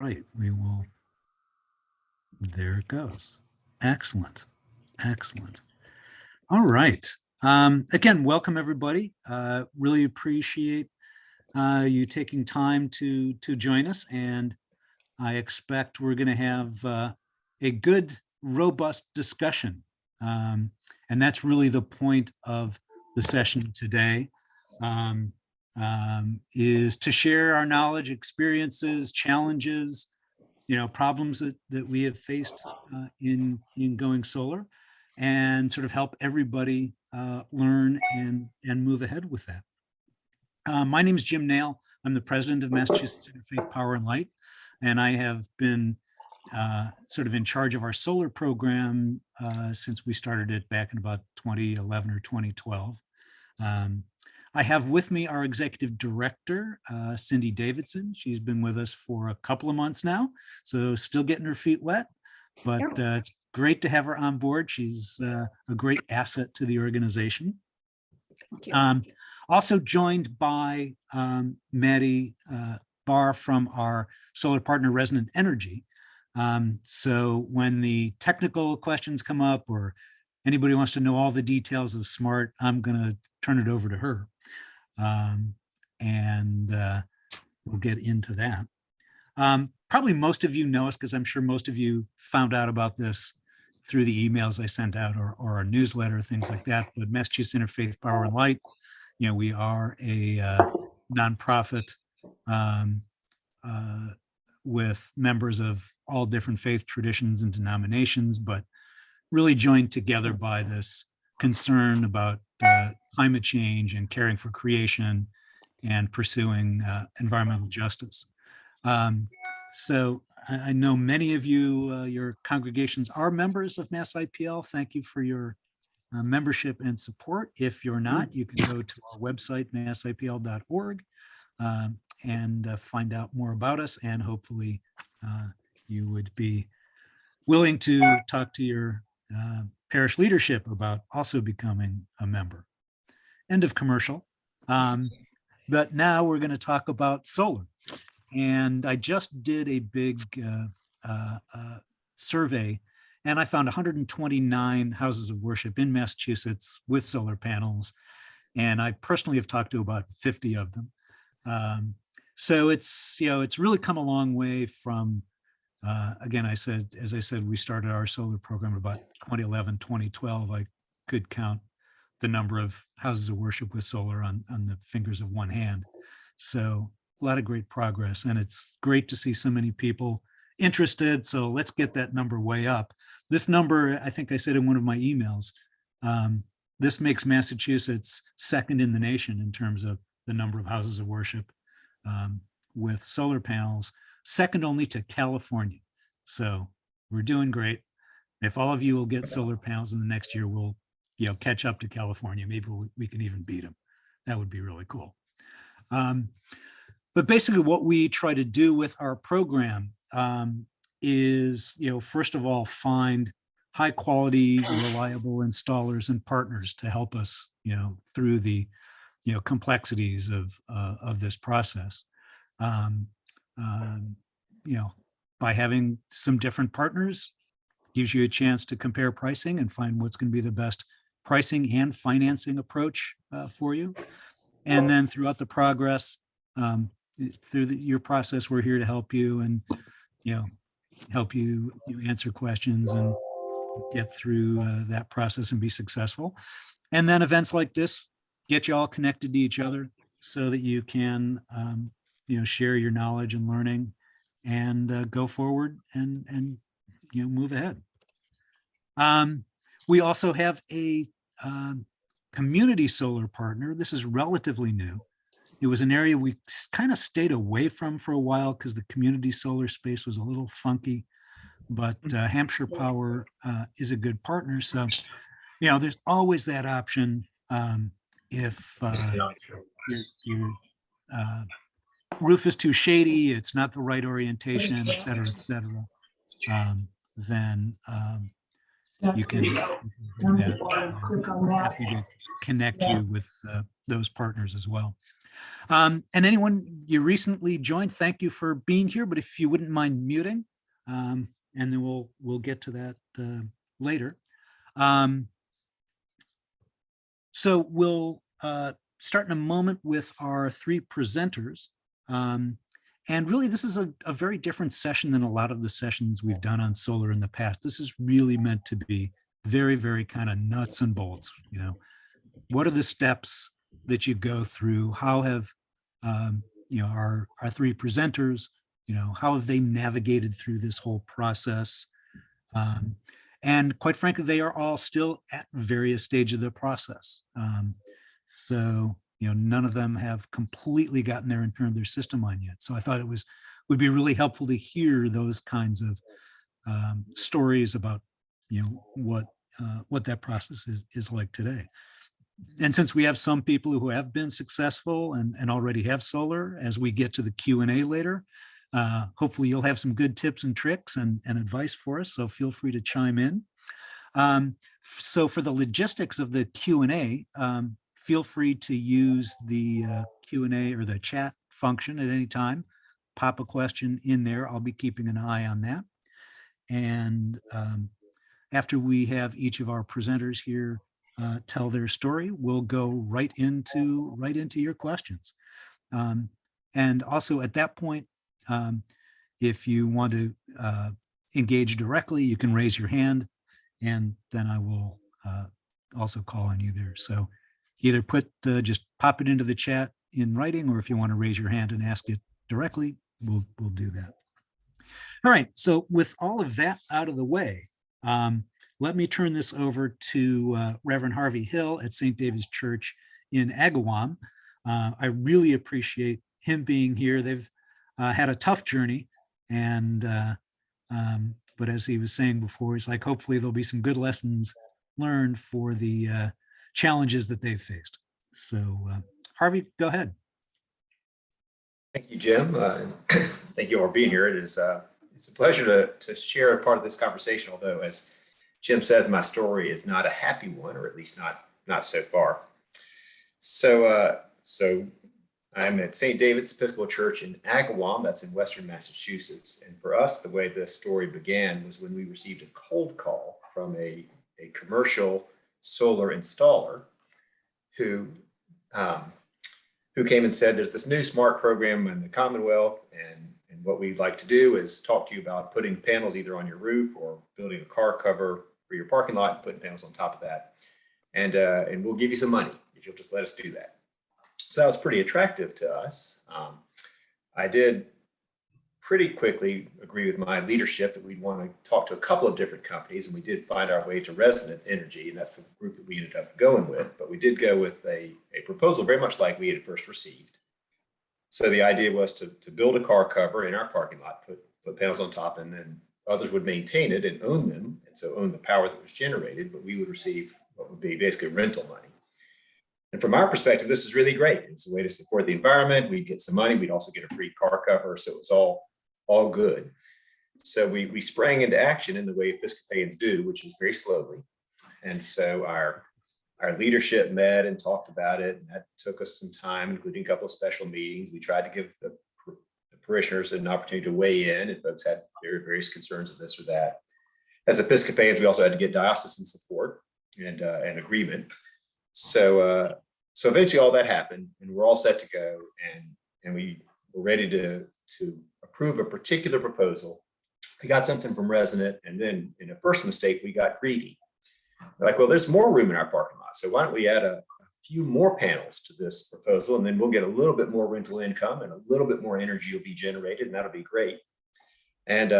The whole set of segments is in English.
right, we will. There it goes. Excellent. Excellent. All right. Again, welcome everybody. Really appreciate you taking time to join us, and I expect we're going to have a good, robust discussion. And that's really the point of the session today, is to share our knowledge, experiences, challenges, problems that we have faced in going solar, and sort of help everybody learn and move ahead with that. My name is Jim Nail. I'm the president of Massachusetts Interfaith Power and Light, and I have been sort of in charge of our solar program since we started it back in about 2011 or 2012. I have with me our executive director, Cindy Davidson. She's been with us for a couple of months now, so still getting her feet wet, but it's great to have her on board. She's a great asset to the organization. Also joined by Maddie Barr from our solar partner, Resonant Energy. So when the technical questions come up or anybody wants to know all the details of SMART, I'm going to turn it over to her. And we'll get into that. Probably most of you know us because I'm sure most of you found out about this through the emails I sent out or our newsletter, things like that. But Massachusetts Interfaith Power and Light, we are a nonprofit with members of all different faith traditions and denominations, but really joined together by this concern about climate change and caring for creation and pursuing environmental justice. So I know many of you, your congregations are members of MassIPL. Thank you for your membership and support. If you're not, you can go to our website, massipl.org, and find out more about us. And hopefully you would be willing to talk to your parish leadership about also becoming a member. End of commercial. But now we're going to talk about solar. And I just did a big survey, and I found 129 houses of worship in Massachusetts with solar panels. And I personally have talked to about 50 of them. So it's, it's really come a long way from, again, as I said, we started our solar program about 2011, 2012. I could count the number of houses of worship with solar on the fingers of one hand. So a lot of great progress, and it's great to see so many people interested. So let's get that number way up. This number, I think I said in one of my emails, this makes Massachusetts second in the nation in terms of the number of houses of worship with solar panels, second only to California. So we're doing great. If all of you will get solar panels in the next year, we'll catch up to California. Maybe we can even beat them. That would be really cool. But basically what we try to do with our program is, first of all, find high quality, reliable installers and partners to help us, through the, complexities of this process. By having some different partners gives you a chance to compare pricing and find what's going to be the best pricing and financing approach for you. And then throughout the progress, through your process, we're here to help you and, help you answer questions and get through that process and be successful. And then events like this get you all connected to each other so that you can, share your knowledge and learning and go forward and move ahead. We also have a community solar partner. This is relatively new. It was an area we kind of stayed away from for a while because the community solar space was a little funky, but Hampshire Power is a good partner. So, there's always that option if your roof is too shady, it's not the right orientation, et cetera, then you can do that. Happy to connect you with those partners as well. And anyone you recently joined, thank you for being here. But if you wouldn't mind muting, and then we'll get to that later. So we'll start in a moment with our three presenters. And really, this is a very different session than a lot of the sessions we've done on solar in the past. This is really meant to be very, very kind of nuts and bolts. You know, what are the steps that you go through? How have our three presenters, how have they navigated through this whole process? And quite frankly, they are all still at various stages of the process. So none of them have completely gotten there and turned their system on yet. So I thought would be really helpful to hear those kinds of stories about what that process is like today. And since we have some people who have been successful and already have solar, as we get to the Q&A later, hopefully you'll have some good tips and tricks and advice for us. So feel free to chime in. So for the logistics of the Q&A, feel free to use the Q&A or the chat function at any time. Pop a question in there. I'll be keeping an eye on that. And after we have each of our presenters here tell their story, we'll go right into your questions. And also at that point, if you want to engage directly, you can raise your hand, and then I will also call on you there. So either just pop it into the chat in writing, or if you want to raise your hand and ask it directly, we'll do that. All right, so with all of that out of the way, let me turn this over to Reverend Harvey Hill at St. David's Church in Agawam. I really appreciate him being here. They've had a tough journey, and but as he was saying before, he's like, hopefully there'll be some good lessons learned for the challenges that they've faced. So Harvey, go ahead. Thank you, Jim. Thank you all for being here. It's a pleasure to share a part of this conversation, although as Jim says, my story is not a happy one, or at least not so far. So I'm at St. David's Episcopal Church in Agawam, that's in Western Massachusetts. And for us, the way this story began was when we received a cold call from a commercial solar installer who came and said, there's this new SMART program in the Commonwealth, and what we'd like to do is talk to you about putting panels either on your roof or building a car cover for your parking lot and putting panels on top of that. And we'll give you some money if you'll just let us do that. So that was pretty attractive to us. I did pretty quickly agree with my leadership that we'd want to talk to a couple of different companies, and we did find our way to Resonant Energy, and that's the group that we ended up going with. But we did go with a proposal very much like we had first received. So the idea was to build a car cover in our parking lot, put panels on top, and then others would maintain it and own them, and so own the power that was generated, but we would receive what would be basically rental money. And from our perspective, this is really great. It's a way to support the environment. We'd get some money. We'd also get a free car cover. So it was all good. So we sprang into action in the way Episcopalians do, which is very slowly. And so our leadership met and talked about it. And that took us some time, including a couple of special meetings. We tried to give the parishioners an opportunity to weigh in, and folks had various concerns of this or that. As Episcopalians, we also had to get diocesan support and agreement. So eventually all that happened, and we're all set to go, and we were ready to approve a particular proposal. We got something from Resonant, and then in a first mistake, we got greedy. We're like, well, there's more room in our parking lot, so why don't we add a few more panels to this proposal, and then we'll get a little bit more rental income and a little bit more energy will be generated, and that'll be great. And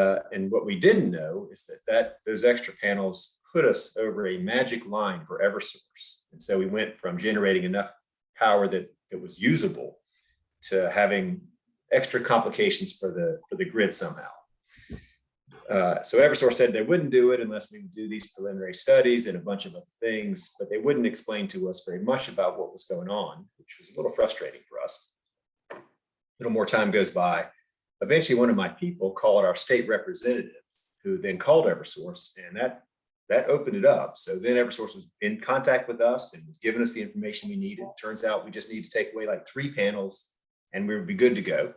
what we didn't know is that those extra panels put us over a magic line for Eversource. And so we went from generating enough power that was usable to having extra complications for the grid somehow. So Eversource said they wouldn't do it unless we would do these preliminary studies and a bunch of other things, but they wouldn't explain to us very much about what was going on, which was a little frustrating for us. A little more time goes by. Eventually, one of my people called our state representative, who then called Eversource, and that that opened it up. So then Eversource was in contact with us and was giving us the information we needed. Turns out we just need to take away like 3 panels and we would be good to go.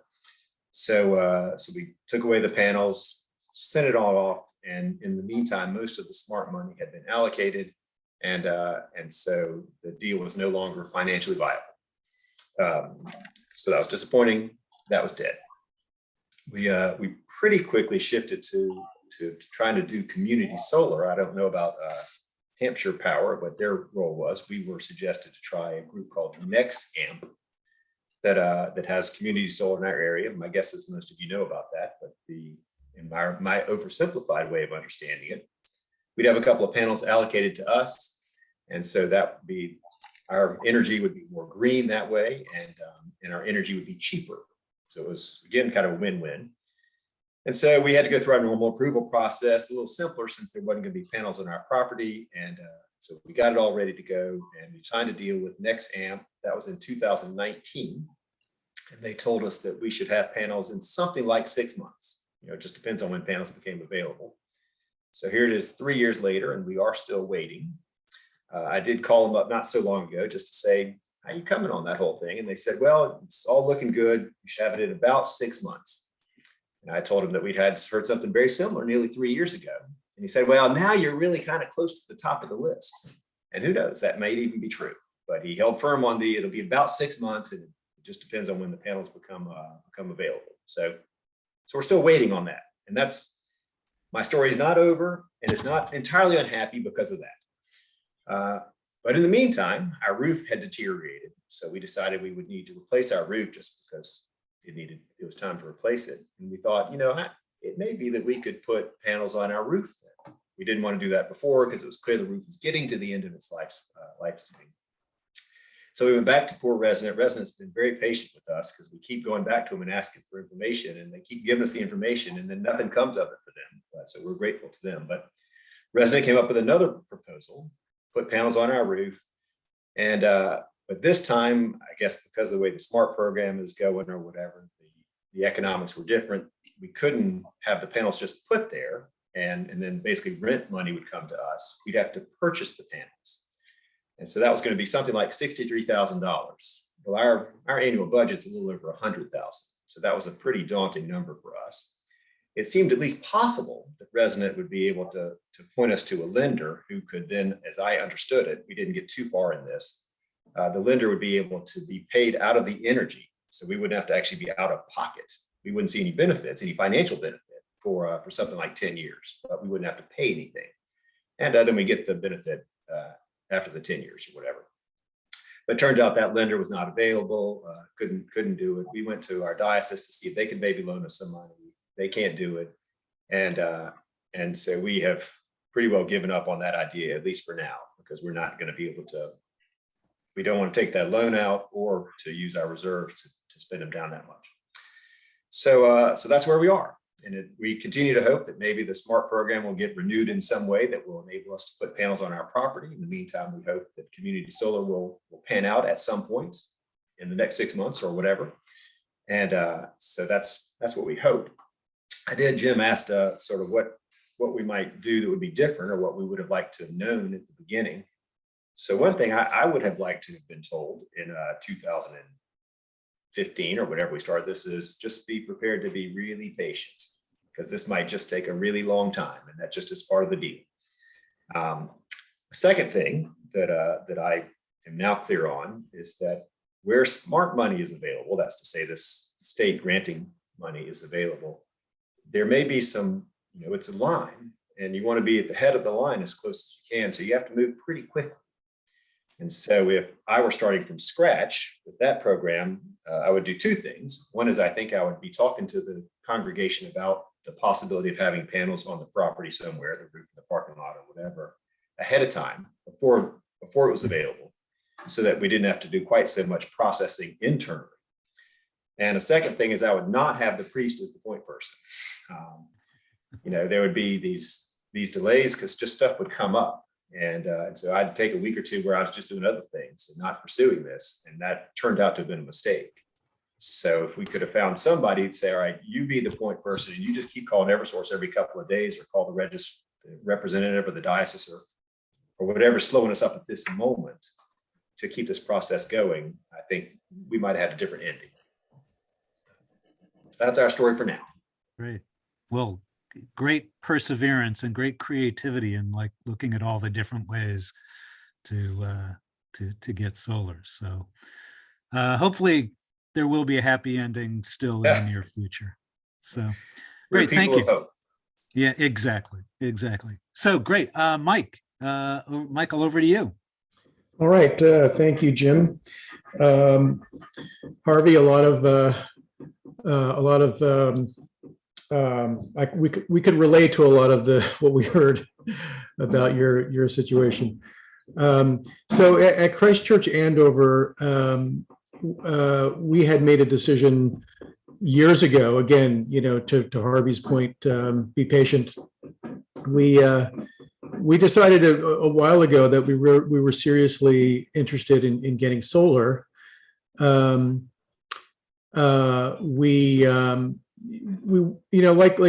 So we took away the panels, sent it all off. And in the meantime, most of the smart money had been allocated. And so the deal was no longer financially viable. So that was disappointing. That was dead. We pretty quickly shifted to trying to do community solar. I don't know about Hampshire Power, what their role was. We were suggested to try a group called MassIPL that has community solar in our area. My guess is most of you know about that, but in my oversimplified way of understanding it, we'd have a couple of panels allocated to us, and so that would be, our energy would be more green that way, and our energy would be cheaper. So it was, again, kind of a win-win. And so we had to go through our normal approval process, a little simpler since there wasn't going to be panels on our property. And so we got it all ready to go, and we signed a deal with MassIPL. That was in 2019. And they told us that we should have panels in something like 6 months. You know, it just depends on when panels became available. So here it is 3 years later, and we are still waiting. I did call them up not so long ago just to say, how you coming on that whole thing? And they said, well, it's all looking good. You should have it in about 6 months. And I told him that we'd heard something very similar nearly 3 years ago. And he said, well, now you're really kind of close to the top of the list. And who knows, that may even be true. But he held firm on it'll be about 6 months, and it just depends on when the panels become available. So we're still waiting on that. And that's, my story is not over, and it's not entirely unhappy because of that. But in the meantime, our roof had deteriorated. So we decided we would need to replace our roof just because it was time to replace it. And we thought, it may be that we could put panels on our roof then. We didn't want to do that before because it was clear the roof was getting to the end of its lifespan. So we went back to poor Resonant. Resonant's been very patient with us because we keep going back to them and asking for information, and they keep giving us the information, and then nothing comes of it for them. So we're grateful to them. But Resonant came up with another proposal, put panels on our roof. And but this time, I guess because of the way the SMART program is going or whatever, the economics were different. We couldn't have the panels just put there and then basically rent money would come to us. We'd have to purchase the panels. And so that was going to be something like $63,000. Well, our annual budget's a little over $100,000. So that was a pretty daunting number for us. It seemed at least possible that Resonant would be able to point us to a lender who could then, as I understood it, we didn't get too far in this, the lender would be able to be paid out of the energy. So we wouldn't have to actually be out of pocket. We wouldn't see any benefits, any financial benefit for something like 10 years, but we wouldn't have to pay anything. And then we get the benefit after the 10 years or whatever. But it turned out that lender was not available, couldn't do it. We went to our diocese to see if they could maybe loan us some money. They can't do it. And so we have pretty well given up on that idea, at least for now, because we're not going to be able to, we don't want to take that loan out or to use our reserves to spend them down that much. So that's where we are. And we continue to hope that maybe the SMART program will get renewed in some way that will enable us to put panels on our property. In the meantime, we hope that community solar will pan out at some point in the next 6 months or whatever. And so that's what we hope. Jim asked sort of what we might do that would be different or what we would have liked to have known at the beginning. So one thing I would have liked to have been told in 2015 or whatever we started this is just be prepared to be really patient, because this might just take a really long time, and that just is part of the deal. The second thing that I am now clear on is that where SMART money is available, that's to say this state granting money is available, there may be some, it's a line, and you want to be at the head of the line as close as you can. So you have to move pretty quickly. And so if I were starting from scratch with that program, I would do two things. One is I think I would be talking to the congregation about the possibility of having panels on the property somewhere, the roof of the parking lot or whatever, ahead of time before it was available, so that we didn't have to do quite so much processing internally. And a second thing is I would not have the priest as the point person. There would be these delays because just stuff would come up. And so I'd take a week or two where I was just doing other things and not pursuing this. And that turned out to have been a mistake. So if we could have found somebody who'd say, all right, you be the point person and you just keep calling Eversource every couple of days or call the representative or the diocese or whatever's slowing us up at this moment to keep this process going, I think we might have had a different ending. That's our story for now. Great. Well, great perseverance and great creativity in like looking at all the different ways to get solar. So hopefully there will be a happy ending still in the near future. So great, thank you. Hope. Yeah, exactly. So great. Michael, over to you. All right. Thank you, Jim. Harvey, we could relate to a lot of what we heard about your situation. So at Christ Church Andover, we had made a decision years ago. Again, to Harvey's point, be patient. We decided a while ago that we were seriously interested in getting solar. Like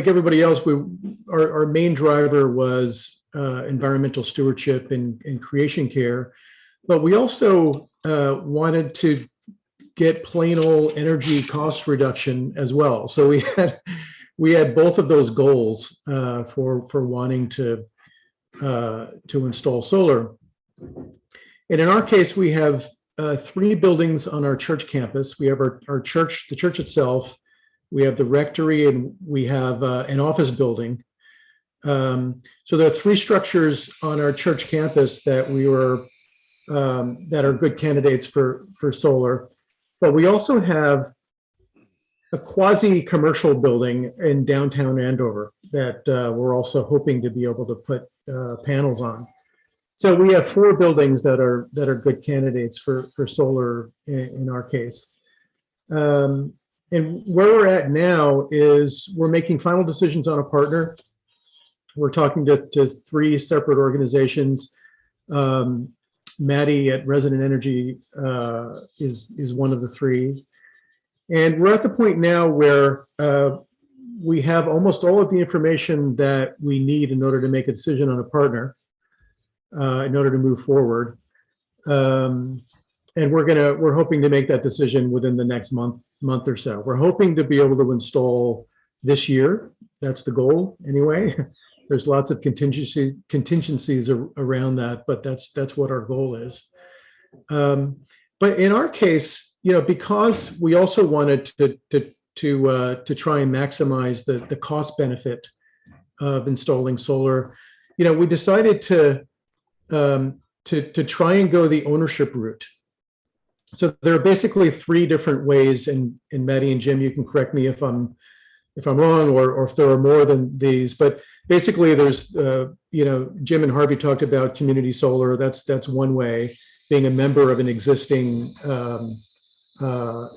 everybody else, our main driver was environmental stewardship and creation care, but we also wanted to get plain old energy cost reduction as well. So we had both of those goals for wanting to install solar. And in our case, we have 3 buildings on our church campus. We have our church, the church itself. We have the rectory, and we have an office building. So there are 3 structures on our church campus that that are good candidates for solar. But we also have a quasi-commercial building in downtown Andover that we're also hoping to be able to put panels on. So we have 4 buildings that are good candidates for solar in our case. And where we're at now is we're making final decisions on a partner. We're talking to 3 separate organizations. Maddie at Resonant Energy is one of the 3. And we're at the point now where we have almost all of the information that we need in order to make a decision on a partner, in order to move forward. And we're hoping to make that decision within the next month or so. We're hoping to be able to install this year. That's the goal anyway. There's lots of contingencies around that, but that's what our goal is. But in our case, because we also wanted to try and maximize the cost benefit of installing solar, we decided to try and go the ownership route. So there are basically 3 different ways, and Maddie and Jim, you can correct me if I'm wrong, or if there are more than these. But basically, there's Jim and Harvey talked about community solar. That's one way, being a member of an existing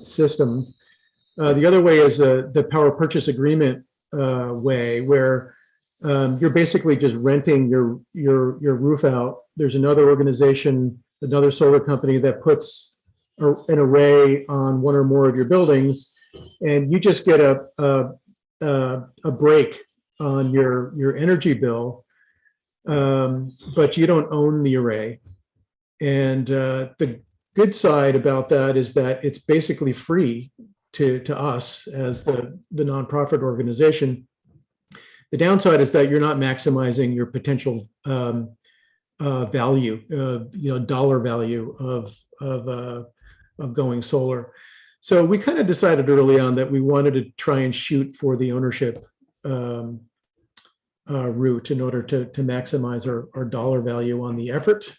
system. The other way is the power purchase agreement way, where you're basically just renting your roof out. There's another organization, another solar company that puts an array on one or more of your buildings, and you just get a break on your energy bill, but you don't own the array. And the good side about that is that it's basically free to us as the nonprofit organization. The downside is that you're not maximizing your potential value, dollar value of going solar. So we kind of decided early on that we wanted to try and shoot for the ownership route in order to maximize our dollar value on the effort.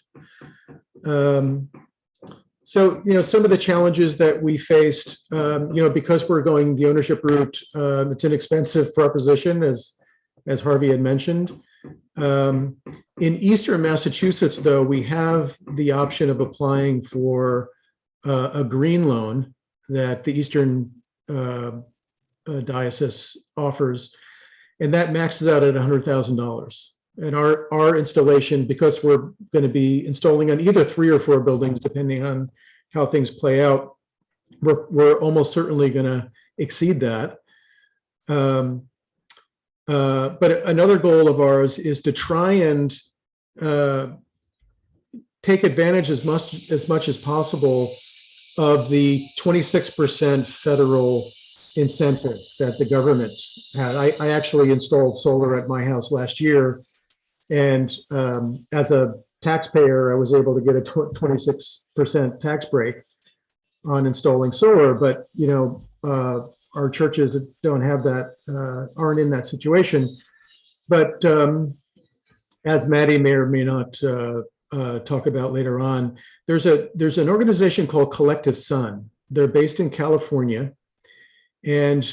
So, some of the challenges that we faced, because we're going the ownership route, it's an expensive proposition, as Harvey had mentioned. In Eastern Massachusetts, though, we have the option of applying for a green loan that the Eastern Diocese offers, and that maxes out at $100,000. And our installation, because we're going to be installing on either 3 or 4 buildings, depending on how things play out, we're almost certainly going to exceed that. but another goal of ours is to try and take advantage as much as possible of the 26% federal incentive that the government had. I actually installed solar at my house last year, and as a taxpayer, I was able to get a 26% tax break on installing solar. But our churches that don't have that aren't in that situation. But as Maddie may or may not talk about later on, there's an organization called Collective Sun. They're based in California, and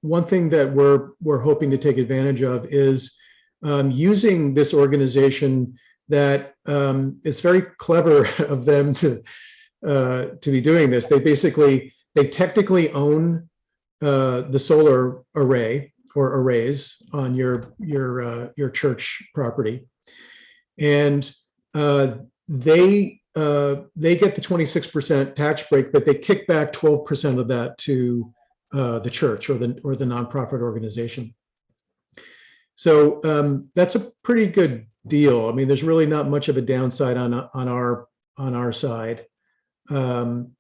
one thing that we're hoping to take advantage of is using this organization that it's very clever of them to be doing this. They technically own the solar array or arrays on your church property, and they get the 26% tax break, but they kick back 12% of that to the church or the nonprofit organization. So that's a pretty good deal. I mean, there's really not much of a downside on our side. The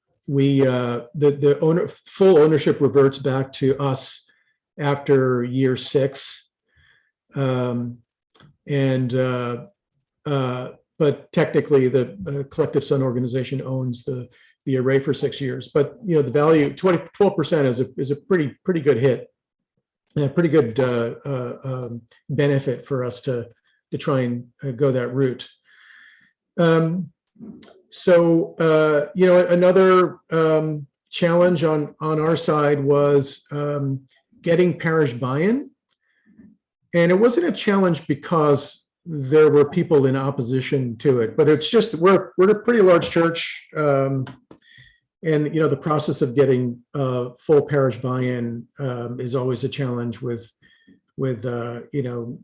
full ownership reverts back to us after year 6, but technically the Collective Sun organization owns the array for 6 years. But the value 12% is a pretty good hit, and a pretty good benefit for us to try and go that route. Another challenge on our side was getting parish buy-in, and it wasn't a challenge because there were people in opposition to it, but it's just we're a pretty large church, and the process of getting full parish buy-in is always a challenge with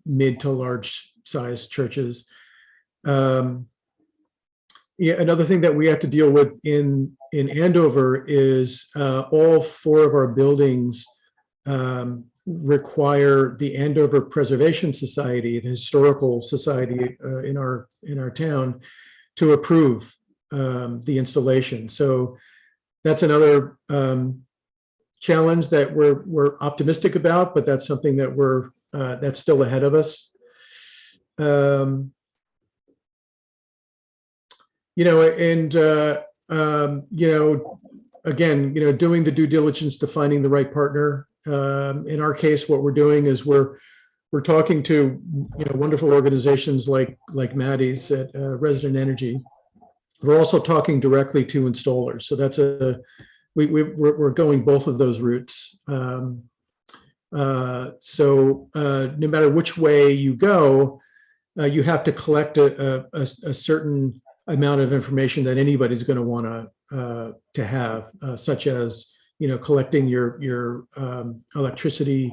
mid to large sized churches. Another thing that we have to deal with in Andover is all 4 of our buildings require the Andover Preservation Society, the historical society in our town, to approve the installation. So that's another challenge that we're optimistic about, but that's something that that's still ahead of us. Again, doing the due diligence to finding the right partner. In our case, what we're doing is we're talking to wonderful organizations like Maddie's at Resonant Energy. We're also talking directly to installers. So that's we're going both of those routes. No matter which way you go, you have to collect a certain amount of information that anybody's going to want to have, such as collecting your electricity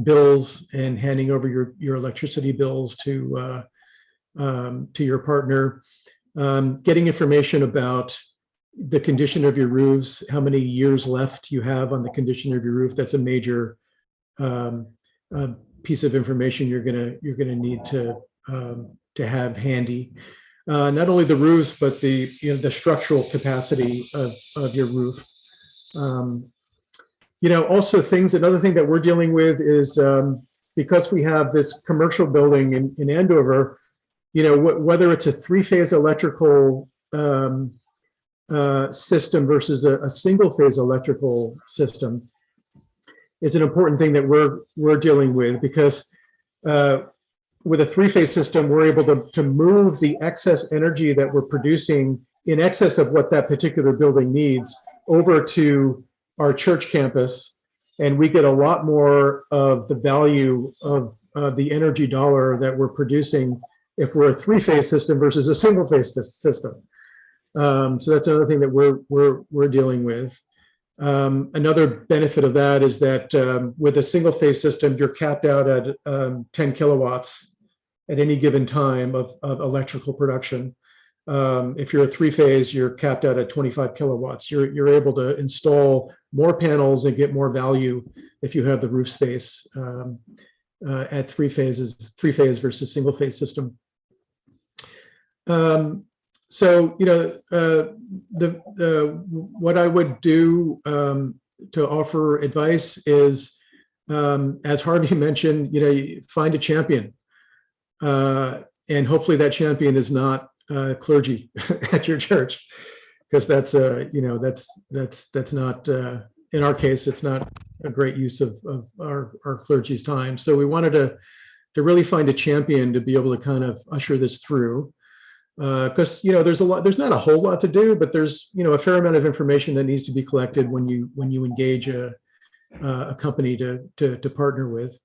bills and handing over your electricity bills to your partner, getting information about the condition of your roofs, how many years left you have on the condition of your roof. That's a major piece of information you're gonna need to have handy. Not only the roofs, but the structural capacity of your roof. Also another thing that we're dealing with is because we have this commercial building in Andover, whether it's a 3-phase electrical system versus a single-phase electrical system, it's an important thing that we're dealing with, because with a 3-phase system, we're able to move the excess energy that we're producing in excess of what that particular building needs over to our church campus, and we get a lot more of the value of the energy dollar that we're producing if we're a 3-phase system versus a single-phase system. So that's another thing that we're dealing with. Another benefit of that is that with a single-phase system, you're capped out at 10 kilowatts at any given time of electrical production. If you're a 3-phase, you're capped out at 25 kilowatts. You're able to install more panels and get more value if you have the roof space at three phase versus single phase system. So, you know, what I would do to offer advice is, as Harvey mentioned, you know, you find a champion, and hopefully that champion is not clergy at your church, because that's you know, that's not in our case, it's not a great use of our clergy's time. So we wanted to really find a champion to be able to kind of usher this through. Because you know, there's not a whole lot to do, but there's, you know, a fair amount of information that needs to be collected when you engage a company to partner with.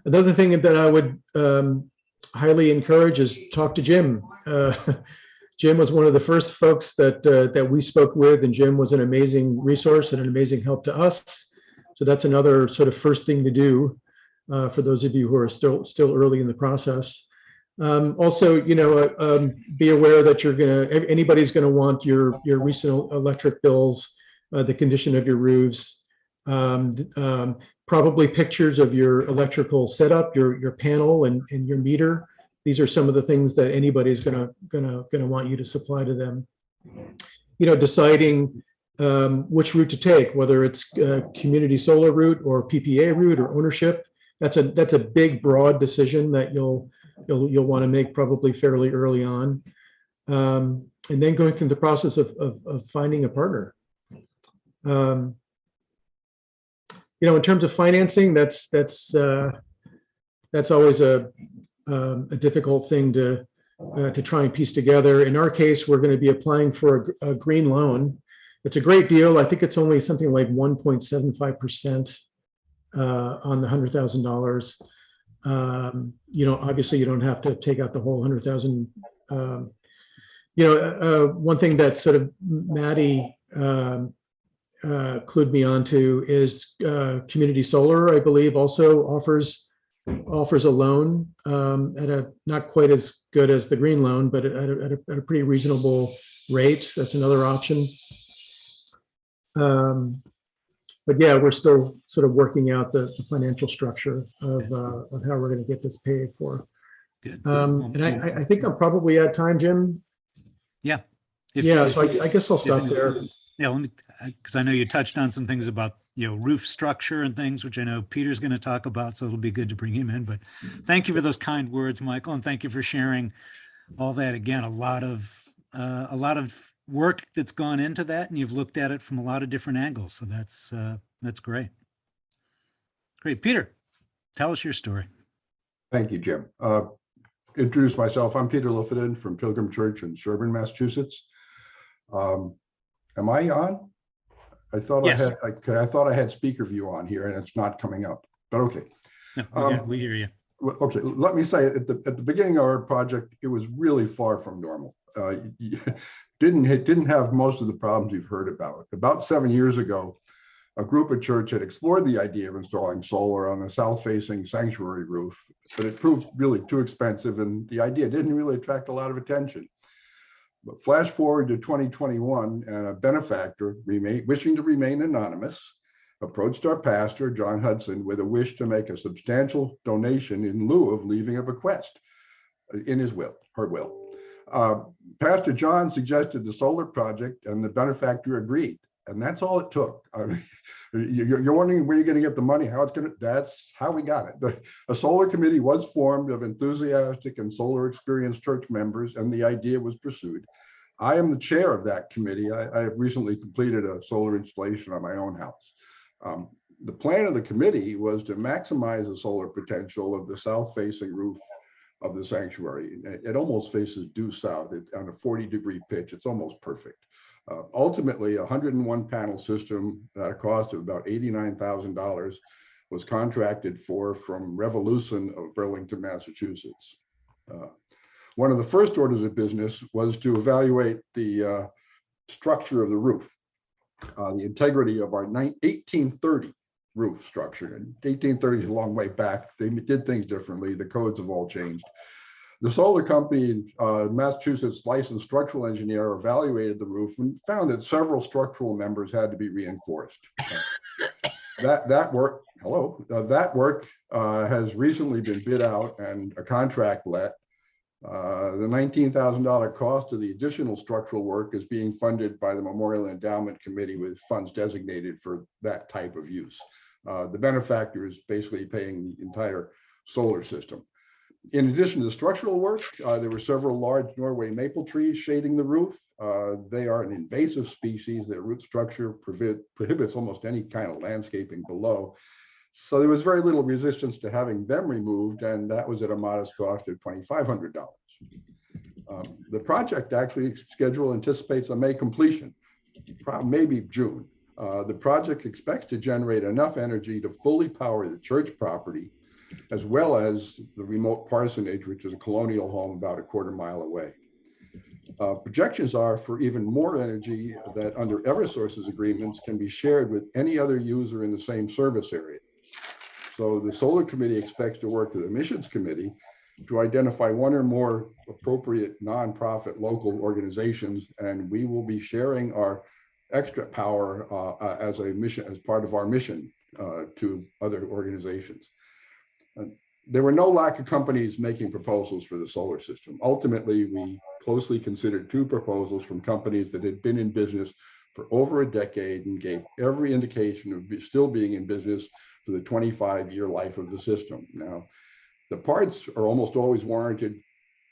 Another thing that I would highly encourage is talk to Jim. Jim was one of the first folks that we spoke with, and Jim was an amazing resource and an amazing help to us. So that's another sort of first thing to do for those of you who are still early in the process. Also, you know, be aware that anybody's gonna want your recent electric bills, the condition of your roofs, probably pictures of your electrical setup, your panel and your meter. These are some of the things that anybody's gonna want you to supply to them. You know, deciding which route to take, whether it's community solar route or PPA route or ownership. That's a big, broad decision that you'll want to make probably fairly early on, and then going through the process of finding a partner. You know, in terms of financing, that's always a difficult thing to try and piece together. In our case, we're going to be applying for a green loan. It's a great deal. I think it's only something like 1.75% on the $100,000. You know, obviously you don't have to take out the whole 100,000. You know, one thing that sort of Maddie clued me onto is Community Solar, I believe, also offers a loan at a not quite as good as the green loan, but at a pretty reasonable rate. That's another option. But yeah, we're still sort of working out the financial structure of how we're going to get this paid for. Good. And I think I'm probably at time, Jim. Yeah. So I guess I'll stop there. Yeah, let me, because I know you touched on some things about, you know, roof structure and things, which I know Peter's going to talk about, so it'll be good to bring him in. But thank you for those kind words, Michael, and thank you for sharing all that. Again, a lot of work that's gone into that, and you've looked at it from a lot of different angles. So that's great. Great. Peter, tell us your story. Thank you, Jim. Introduce myself. I'm Peter Liffiton from Pilgrim Church in Sherborn, Massachusetts. Am I on? I thought yes. I thought I had speaker view on here, and it's not coming up. But okay. No, we hear you. Okay, let me say at the beginning of our project, it was really far from normal. Didn't have most of the problems you've heard about. About 7 years ago, a group at church had explored the idea of installing solar on the south-facing sanctuary roof, but it proved really too expensive, and the idea didn't really attract a lot of attention. But flash forward to 2021, and a benefactor, wishing to remain anonymous, approached our pastor, John Hudson, with a wish to make a substantial donation in lieu of leaving a bequest in his will, her will. Pastor John suggested the solar project, and the benefactor agreed. And that's all it took. I mean, you're wondering where you're going to get the money, how it's going to, that's how we got it. A solar committee was formed of enthusiastic and solar experienced church members, and the idea was pursued. I am the chair of that committee. I have recently completed a solar installation on my own house. The plan of the committee was to maximize the solar potential of the south-facing roof of the sanctuary. It almost faces due south. It's on a 40-degree pitch. It's almost perfect. Ultimately, a 101 panel system at a cost of about $89,000 was contracted for from Revolution of Burlington, Massachusetts. One of the first orders of business was to evaluate the structure of the roof, the integrity of our 1830 roof structure. And 1830 is a long way back. They did things differently. The codes have all changed. The solar company, Massachusetts licensed structural engineer, evaluated the roof and found that several structural members had to be reinforced. That work has recently been bid out and a contract let. The $19,000 cost of the additional structural work is being funded by the Memorial Endowment Committee with funds designated for that type of use. The benefactor is basically paying the entire solar system. In addition to the structural work, there were several large Norway maple trees shading the roof. They are an invasive species. Their root structure prohibits almost any kind of landscaping below. So there was very little resistance to having them removed, and that was at a modest cost of $2,500. The project actually schedule anticipates a May completion, maybe June. The project expects to generate enough energy to fully power the church property, as well as the remote parsonage, which is a colonial home about a quarter-mile away. Projections are for even more energy that under Eversource's agreements can be shared with any other user in the same service area. So the Solar Committee expects to work with the Missions Committee to identify one or more appropriate nonprofit local organizations, and we will be sharing our extra power as a mission, as part of our mission to other organizations. There were no lack of companies making proposals for the solar system. Ultimately, we closely considered 2 proposals from companies that had been in business for over a decade and gave every indication of still being in business for the 25-year life of the system. Now, the parts are almost always warranted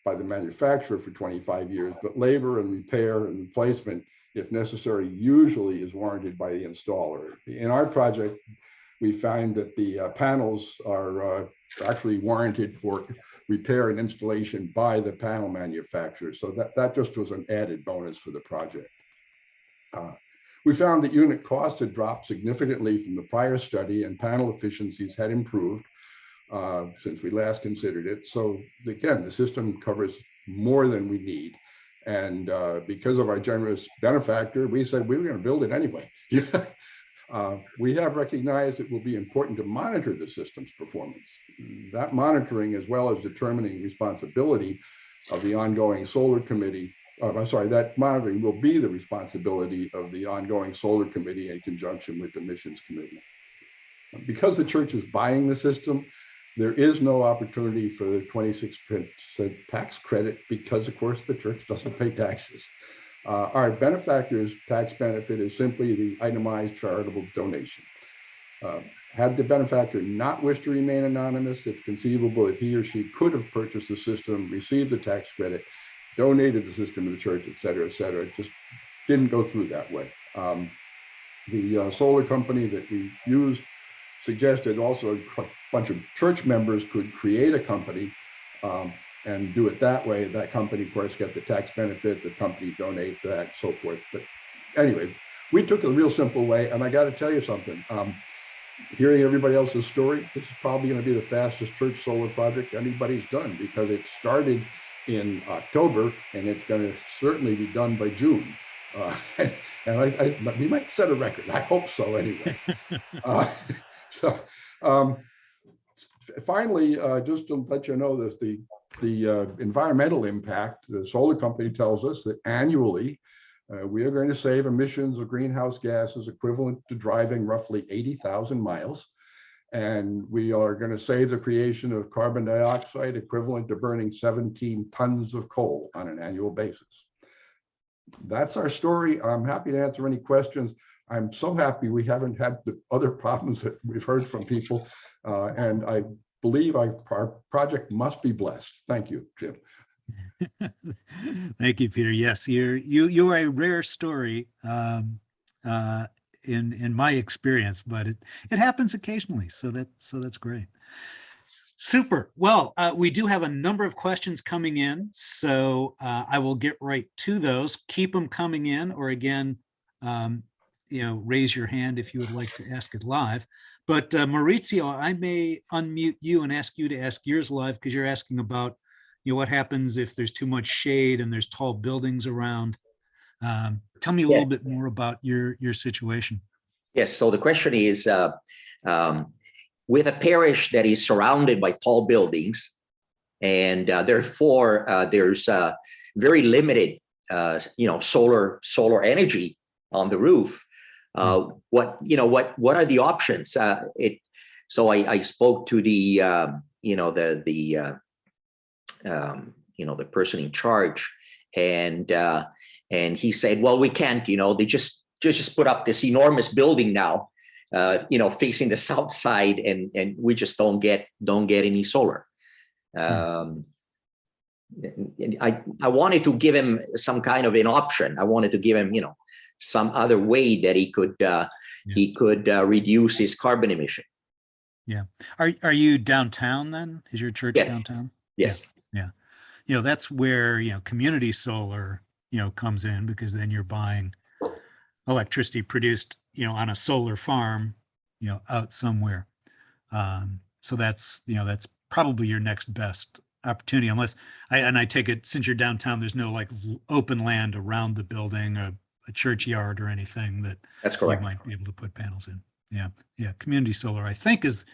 by the manufacturer for 25 years, but labor and repair and replacement, if necessary, usually is warranted by the installer. In our project, we find that the panels are actually warranted for repair and installation by the panel manufacturer. So that just was an added bonus for the project. We found that unit cost had dropped significantly from the prior study, and panel efficiencies had improved since we last considered it. So again, the system covers more than we need. And because of our generous benefactor, we said we were going to build it anyway. We have recognized it will be important to monitor the system's performance. That monitoring, as well as determining responsibility of the ongoing solar committee, that monitoring will be the responsibility of the ongoing solar committee in conjunction with the missions committee. Because the church is buying the system, there is no opportunity for the 26% tax credit because, of course, the church doesn't pay taxes. Our benefactor's tax benefit is simply the itemized charitable donation. Had the benefactor not wished to remain anonymous, it's conceivable that he or she could have purchased the system, received the tax credit, donated the system to the church, et cetera, et cetera. It just didn't go through that way. The solar company that we used suggested also a bunch of church members could create a company and do it that way. That company, of course, get the tax benefit, the company donate that, so forth. But anyway, we took a real simple way, and I got to tell you something. Hearing everybody else's story, this is probably going to be the fastest church solar project anybody's done, because it started in October, and it's going to certainly be done by June. And we might set a record. I hope so anyway. Finally, just to let you know that the environmental impact, the solar company tells us that annually we are going to save emissions of greenhouse gases equivalent to driving roughly 80,000 miles. And we are going to save the creation of carbon dioxide equivalent to burning 17 tons of coal on an annual basis. That's our story. I'm happy to answer any questions. I'm so happy we haven't had the other problems that we've heard from people. And I believe our project must be blessed. Thank you, Jim. Thank you, Peter. Yes, you are a rare story in my experience, but it happens occasionally. So that's great. Super. Well, we do have a number of questions coming in, so I will get right to those. Keep them coming in, or again, raise your hand if you would like to ask it live. But Maurizio, I may unmute you and ask you to ask yours live, because you're asking about what happens if there's too much shade and there's tall buildings around. Tell me a little bit more about your situation. Yes. So the question is, with a parish that is surrounded by tall buildings, and therefore there's very limited, solar energy on the roof. What are the options? So I spoke to the the person in charge, and he said, well, we can't, they just put up this enormous building now, facing the south side, and we just don't get any solar. And I wanted to give him some kind of an option. I wanted to give him, some other way that he could reduce his carbon emission. Yeah. Are you downtown then? Is your church Yes. downtown? Yes. Yeah. That's where, community solar, comes in, because then you're buying electricity produced, on a solar farm, out somewhere. So that's probably your next best opportunity, unless I take it, since you're downtown, there's no like open land around the building, a churchyard or anything that That's correct. you might be able to put panels in. Yeah. Community solar, I think, is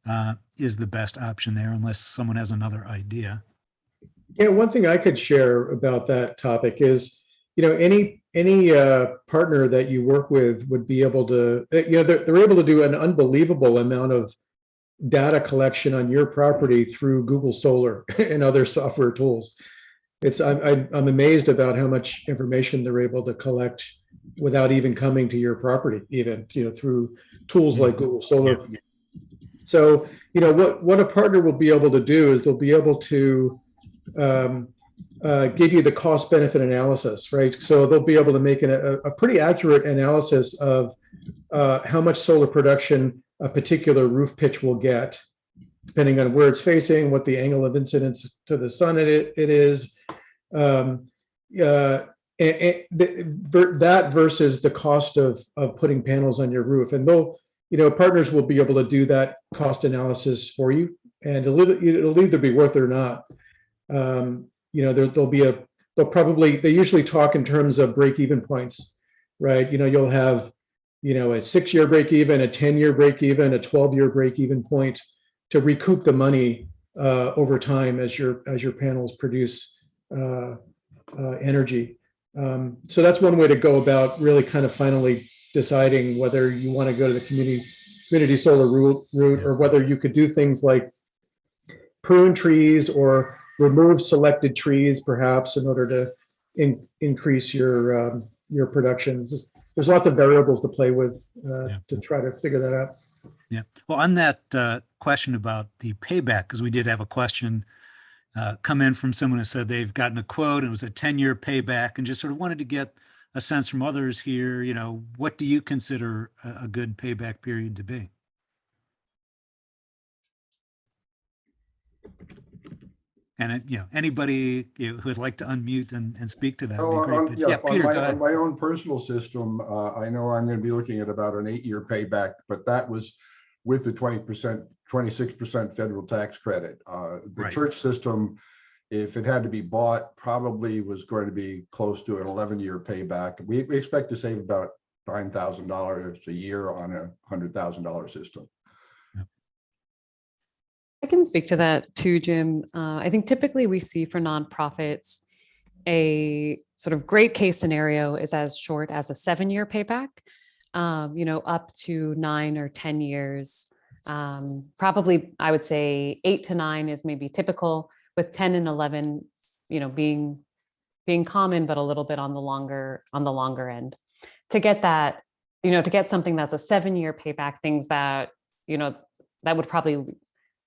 the best option there, unless someone has another idea. Yeah, one thing I could share about that topic is, any partner that you work with would be able to, they're able to do an unbelievable amount of data collection on your property through Google Solar and other software tools. I'm amazed about how much information they're able to collect without even coming to your property, even through tools like Google Solar. Yeah. So what a partner will be able to do is they'll be able to give you the cost benefit analysis, right? So they'll be able to make a pretty accurate analysis of how much solar production a particular roof pitch will get, depending on where it's facing, what the angle of incidence to the sun it is, and that versus the cost of putting panels on your roof. And partners will be able to do that cost analysis for you, and it'll either be worth it or not. They usually talk in terms of break-even points, right? You'll have, a 6-year break-even, a 10-year break-even, a 12-year break-even point to recoup the money over time as your panels produce energy. So that's one way to go about really kind of finally deciding whether you want to go to the community solar route, or whether you could do things like prune trees or remove selected trees, perhaps, in order to increase your production. There's lots of variables to play with to try to figure that out. Yeah. Well, on that question about the payback, because we did have a question come in from someone who said they've gotten a quote and it was a 10-year payback, and just sort of wanted to get a sense from others here, what do you consider a good payback period to be? And anybody who would like to unmute and speak to that would be great. But, yeah, Peter, go ahead. On my own personal system, I know I'm going to be looking at about an 8-year payback, but that was with the 26% federal tax credit. The Right. church system, if it had to be bought, probably was going to be close to an 11-year payback. We expect to save about $9,000 a year on a $100,000 system. I can speak to that too, Jim. I think typically we see for nonprofits, a sort of great case scenario is as short as a 7-year payback, up to 9 or 10 years. Probably, I would say 8 to 9 is maybe typical, with 10 and 11, being common, but a little bit on the longer end. To get that, to get something that's a 7-year payback, things that, that would probably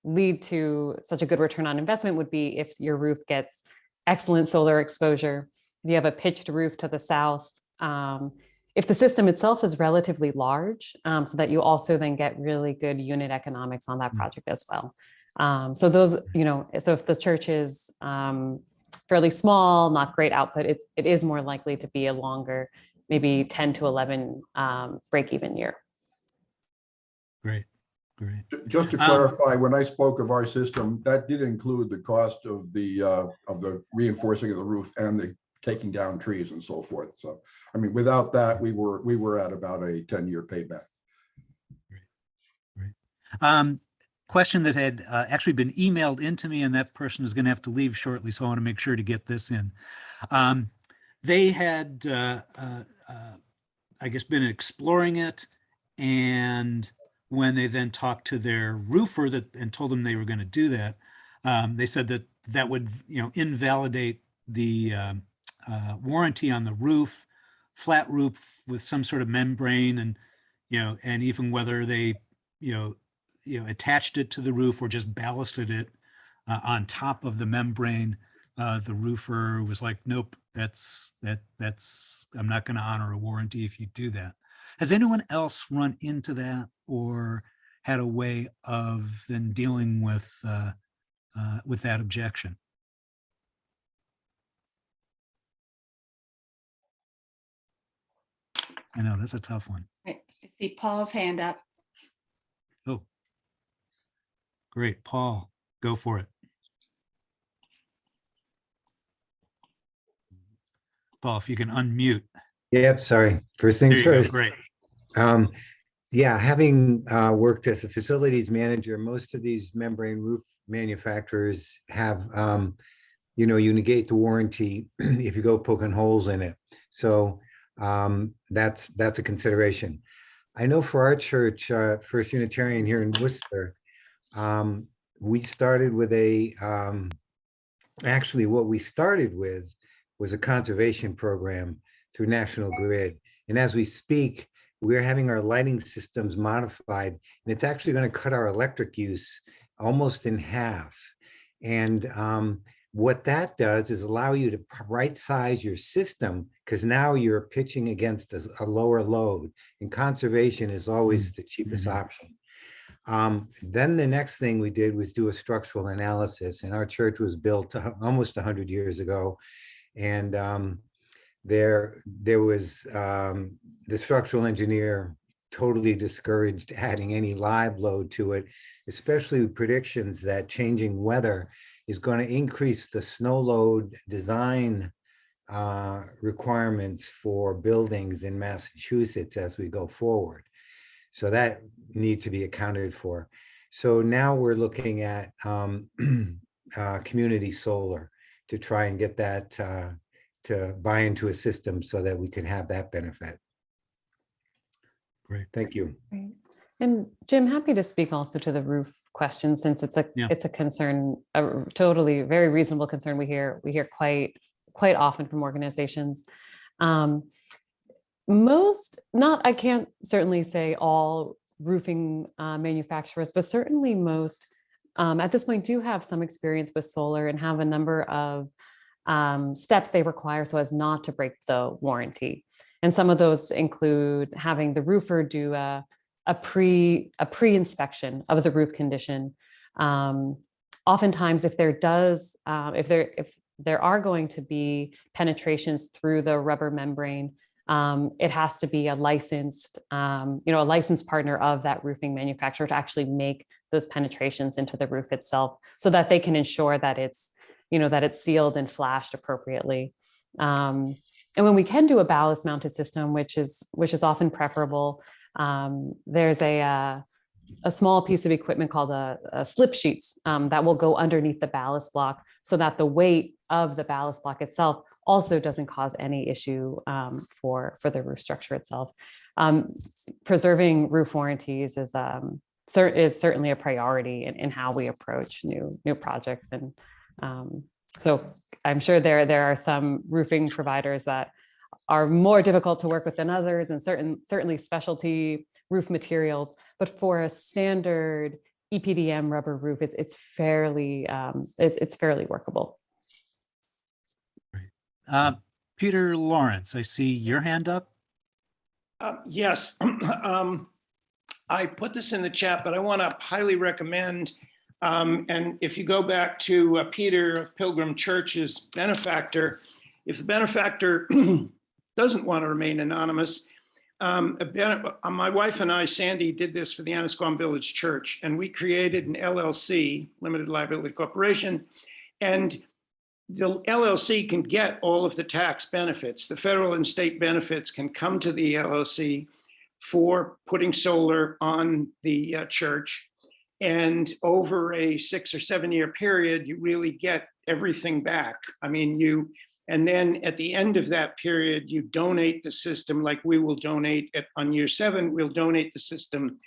lead to such a good return on investment would be if your roof gets excellent solar exposure, if you have a pitched roof to the south, if the system itself is relatively large, so that you also then get really good unit economics on that project as well. So those, so if the church is fairly small, not great output, it is more likely to be a longer, maybe 10 to 11 break-even year. Great. Just to clarify, when I spoke of our system, that did include the cost of the reinforcing of the roof and the taking down trees and so forth. So, I mean, without that, we were at about a 10-year payback. Great. question that had actually been emailed into me, and that person is going to have to leave shortly, so I want to make sure to get this in. They had, I guess, been exploring it, and when they then talked to their roofer and told them they were going to do that, they said that that would, invalidate the warranty on the roof, flat roof with some sort of membrane, and and even whether they attached it to the roof or just ballasted it on top of the membrane. The roofer was like, nope, that's I'm not going to honor a warranty if you do that. Has anyone else run into that or had a way of then dealing with that objection? I know that's a tough one. I see Paul's hand up. Oh, great. Paul, go for it. Paul, if you can unmute. Yep, sorry. First There things you go. first. Great. Yeah, having worked as a facilities manager, most of these membrane roof manufacturers have, you negate the warranty if you go poking holes in it. So that's a consideration. I know for our church, First Unitarian here in Worcester, we started with actually what we started with was a conservation program through National Grid. And as we speak, we're having our lighting systems modified, and it's actually going to cut our electric use almost in half. And what that does is allow you to right size your system, because now you're pitching against a lower load, and conservation is always the cheapest option. Then the next thing we did was do a structural analysis, and our church was built almost 100 years ago. And there was the structural engineer totally discouraged adding any live load to it, especially with predictions that changing weather is going to increase the snow load design requirements for buildings in Massachusetts as we go forward. So that need to be accounted for. So now we're looking at community solar to try and get that to buy into a system so that we can have that benefit. Great. Thank you. Right. And Jim, happy to speak also to the roof question, since it's a concern, a totally very reasonable concern we hear quite often from organizations. I can't certainly say all roofing manufacturers, but certainly most at this point do have some experience with solar and have a number of steps they require so as not to break the warranty. And some of those include having the roofer do a pre-inspection of the roof condition. Oftentimes, if there are going to be penetrations through the rubber membrane, it has to be a licensed partner of that roofing manufacturer to actually make those penetrations into the roof itself, so that they can ensure that it's sealed and flashed appropriately. And when we can do a ballast mounted system, which is often preferable, there's a small piece of equipment called a slip sheets that will go underneath the ballast block, so that the weight of the ballast block itself also doesn't cause any issue for the roof structure itself. Preserving roof warranties is certainly a priority in how we approach new projects. And so I'm sure there are some roofing providers that are more difficult to work with than others, and certainly specialty roof materials. But for a standard EPDM rubber roof, it's fairly workable. Peter Lawrence, I see your hand up. Yes, I put this in the chat, but I want to highly recommend, and if you go back to Peter of Pilgrim Church's benefactor, if the benefactor doesn't want to remain anonymous, my wife and I, Sandy, did this for the Anasquam Village Church, and we created an LLC, Limited Liability Corporation, and the LLC can get all of the tax benefits. The federal and state benefits can come to the LLC for putting solar on the church. And over a 6 or 7 year period, you really get everything back. I mean, and then at the end of that period, you donate the system, like we will donate on year 7, we'll donate the system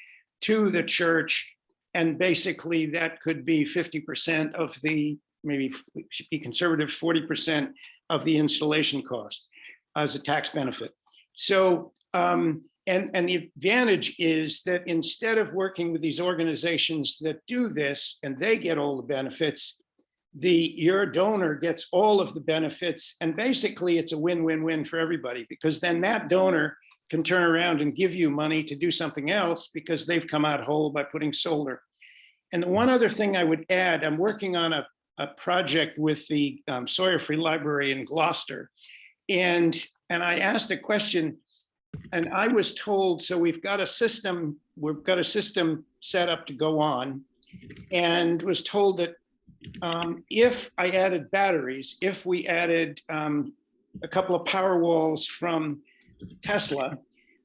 to the church. And basically that could be 50% of the, maybe should be conservative, 40% of the installation cost as a tax benefit. So, and the advantage is that instead of working with these organizations that do this and they get all the benefits, your donor gets all of the benefits, and basically it's a win-win-win for everybody, because then that donor can turn around and give you money to do something else because they've come out whole by putting solar. And the one other thing I would add, I'm working on a project with the Sawyer Free Library in Gloucester, and I asked a question, and I was told, so we've got a system set up to go on, and was told that if I added batteries, if we added a couple of power walls from Tesla,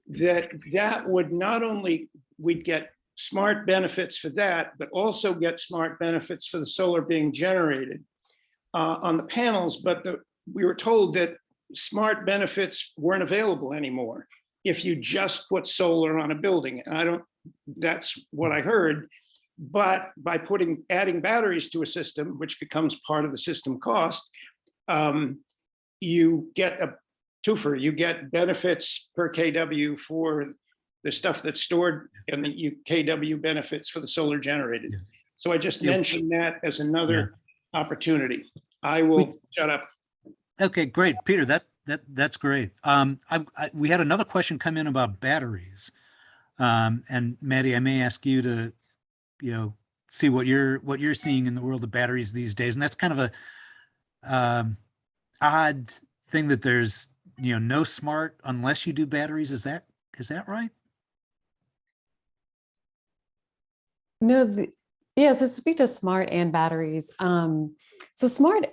that would not only, we'd get smart benefits for that, but also get smart benefits for the solar being generated on the panels. But we were told that smart benefits weren't available anymore if you just put solar on a building. And that's what I heard. But by adding batteries to a system, which becomes part of the system cost, you get a twofer. You get benefits per kW for the stuff that's stored, and then kW benefits for the solar generated. Yeah. So I just Yeah. mentioned that as another opportunity. I will shut up. Okay, great, Peter. That's great. We had another question come in about batteries, and Maddie, I may ask you to, see what you're seeing in the world of batteries these days, and that's kind of a odd thing that there's no smart unless you do batteries. Is that right? No, yeah, so to speak to smart and batteries. So smart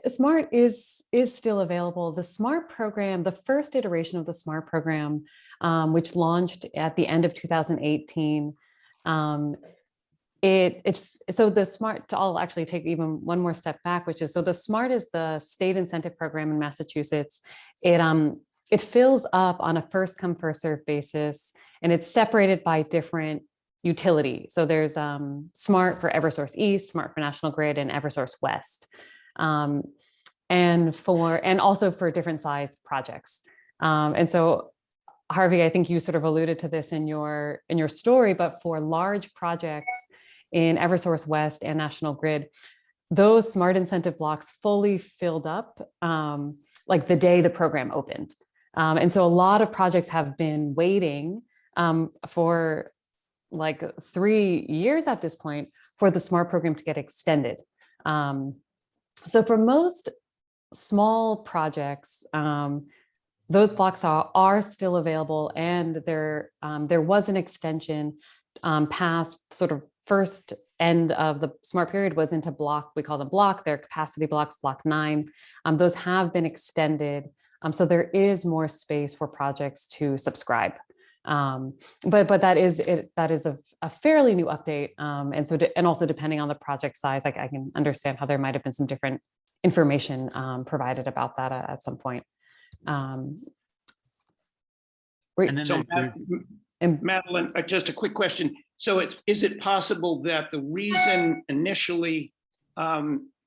is still available. The smart program, the first iteration of the smart program, which launched at the end of 2018, so the smart, I'll actually take even one more step back, which is, so the smart is the state incentive program in Massachusetts. It fills up on a first come first served basis, and it's separated by different utility. So there's smart for Eversource East, smart for National Grid, and Eversource West, and also for different size projects. And so, Harvey, I think you sort of alluded to this in your story, but for large projects in Eversource West and National Grid, those smart incentive blocks fully filled up like the day the program opened. And so a lot of projects have been waiting for like 3 years at this point for the SMART program to get extended. So for most small projects, those blocks are still available, and there was an extension past sort of first end of the SMART period was into block, we call them block, they're capacity blocks, block 9. Those have been extended. So there is more space for projects to subscribe. But that is a fairly new update. And so, and also depending on the project size, I can understand how there might've been some different information provided about that at some point. Madeline, just a quick question. So is it possible that the reason initially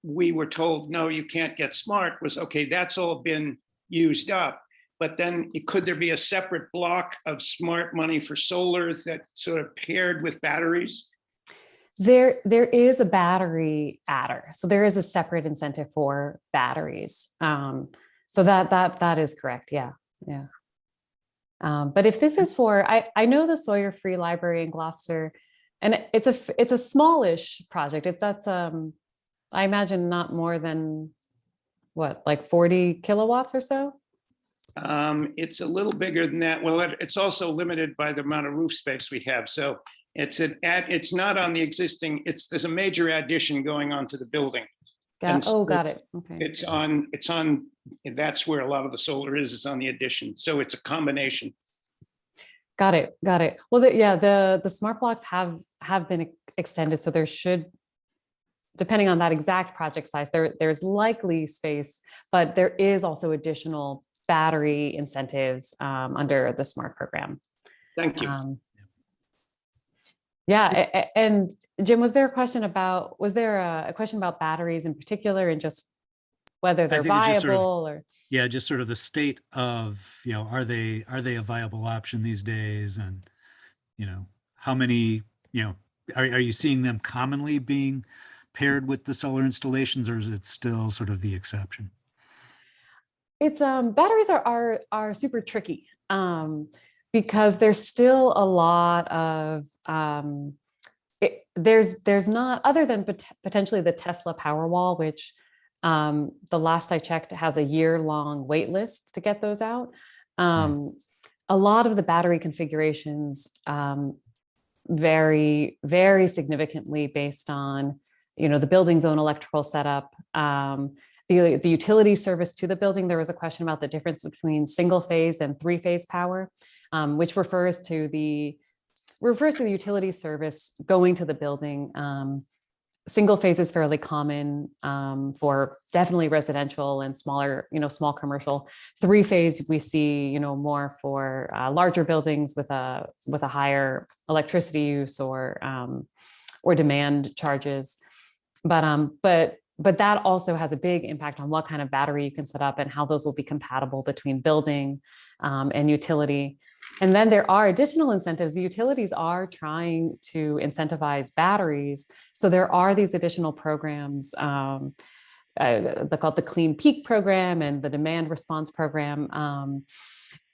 we were told, no, you can't get SMART was, okay, that's all been used up, but then could there be a separate block of SMART money for solar that sort of paired with batteries? There is a battery adder. So there is a separate incentive for batteries. So that is correct. Yeah. But if this is for, I know the Sawyer Free Library in Gloucester, and it's a smallish project. That's I imagine not more than what, like 40 kilowatts or so? It's a little bigger than that. Well, it's also limited by the amount of roof space we have. So it's not on the existing, there's a major addition going on to the building. Got it. Okay. It's on, that's where a lot of the solar is on the addition. So it's a combination. Got it. Got it. Well, the smart blocks have been extended, so there should, depending on that exact project size, there's likely space, but there is also additional battery incentives under the SMART program. Thank you. And Jim, was there a question about batteries in particular, and just whether they're think it's just viable or? Yeah, just sort of the state of, are they a viable option these days? And, how many, are you seeing them commonly being paired with the solar installations, or is it still sort of the exception? It's batteries are super tricky because there's still a lot of there's not, other than potentially the Tesla Powerwall, which the last I checked has a year-long wait list to get those out. A lot of the battery configurations vary very significantly based on the building's own electrical setup, the utility service to the building. There was a question about the difference between single phase and three-phase power, which refers to the utility service going to the building. Single phase is fairly common for definitely residential and smaller, small commercial. Three phase we see, more for larger buildings with a higher electricity use or demand charges. But that also has a big impact on what kind of battery you can set up and how those will be compatible between building and utility. And then there are additional incentives. The utilities are trying to incentivize batteries. So there are these additional programs, they're called the Clean Peak program and the Demand Response program.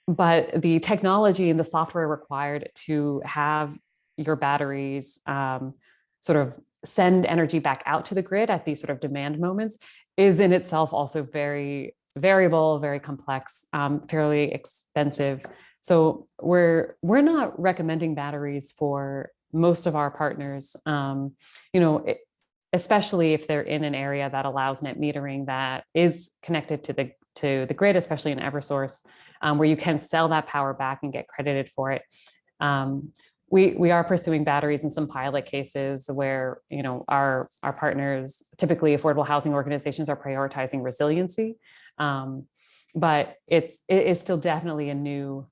But the technology and the software required to have your batteries sort of send energy back out to the grid at these sort of demand moments is in itself also very variable, very complex, fairly expensive. So we're not recommending batteries for most of our partners, especially if they're in an area that allows net metering that is connected to the grid, especially in Eversource, where you can sell that power back and get credited for it. We are pursuing batteries in some pilot cases where our partners, typically affordable housing organizations, are prioritizing resiliency, but it is still definitely a new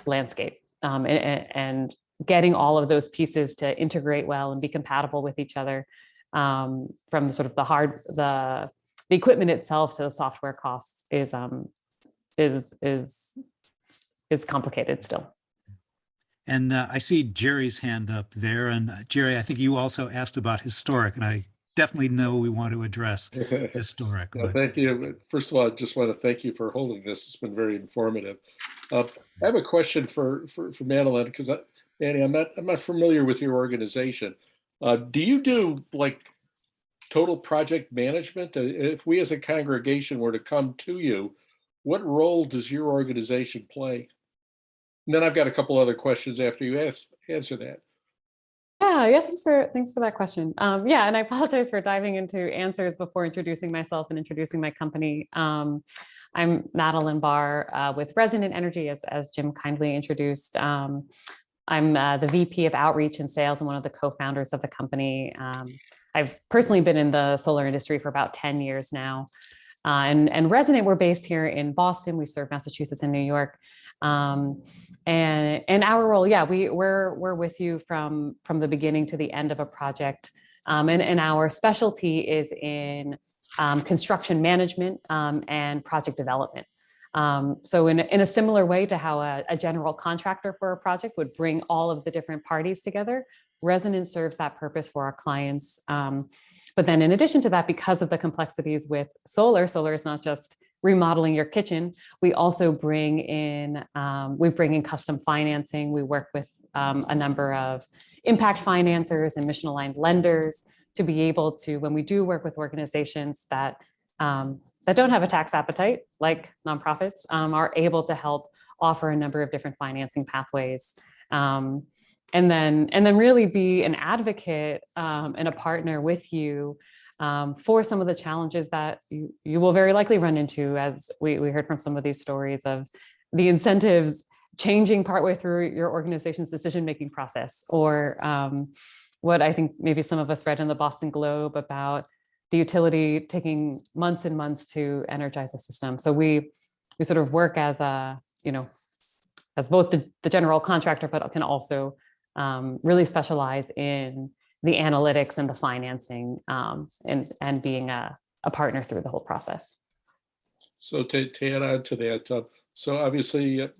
landscape, and getting all of those pieces to integrate well and be compatible with each other, from the sort of the equipment itself to the software costs is complicated still. And I see Jerry's hand up there. And Jerry, I think you also asked about historic, and I definitely know we want to address historic. Yeah, thank you. First of all, I just want to thank you for holding this. It's been very informative. I have a question for Madeline, because Manny, I'm not familiar with your organization. Do you do like total project management? If we as a congregation were to come to you, what role does your organization play? And then I've got a couple other questions after you answer that. Yeah, thanks for that question. And I apologize for diving into answers before introducing myself and introducing my company. I'm Madeline Barr with Resonant Energy, as Jim kindly introduced. I'm the VP of Outreach and Sales and one of the co-founders of the company. I've personally been in the solar industry for about 10 years now. And Resonant, we're based here in Boston. We serve Massachusetts and New York. And our role, we're with you from the beginning to the end of a project. And our specialty is in construction management and project development. So in a similar way to how a general contractor for a project would bring all of the different parties together, Resonant serves that purpose for our clients. But then in addition to that, because of the complexities with solar is not just remodeling your kitchen. We also bring in custom financing. We work with a number of impact financiers and mission aligned lenders to be able to, when we do work with organizations that don't have a tax appetite, like nonprofits, are able to help offer a number of different financing pathways. And then really be an advocate and a partner with you for some of the challenges that you will very likely run into, as we heard from some of these stories of the incentives changing partway through your organization's decision-making process, or what I think maybe some of us read in the Boston Globe about the utility taking months and months to energize a system. So we sort of work as a, as both the general contractor, but can also really specialize in the analytics and the financing, and being a partner through the whole process. So to add on to that, so obviously,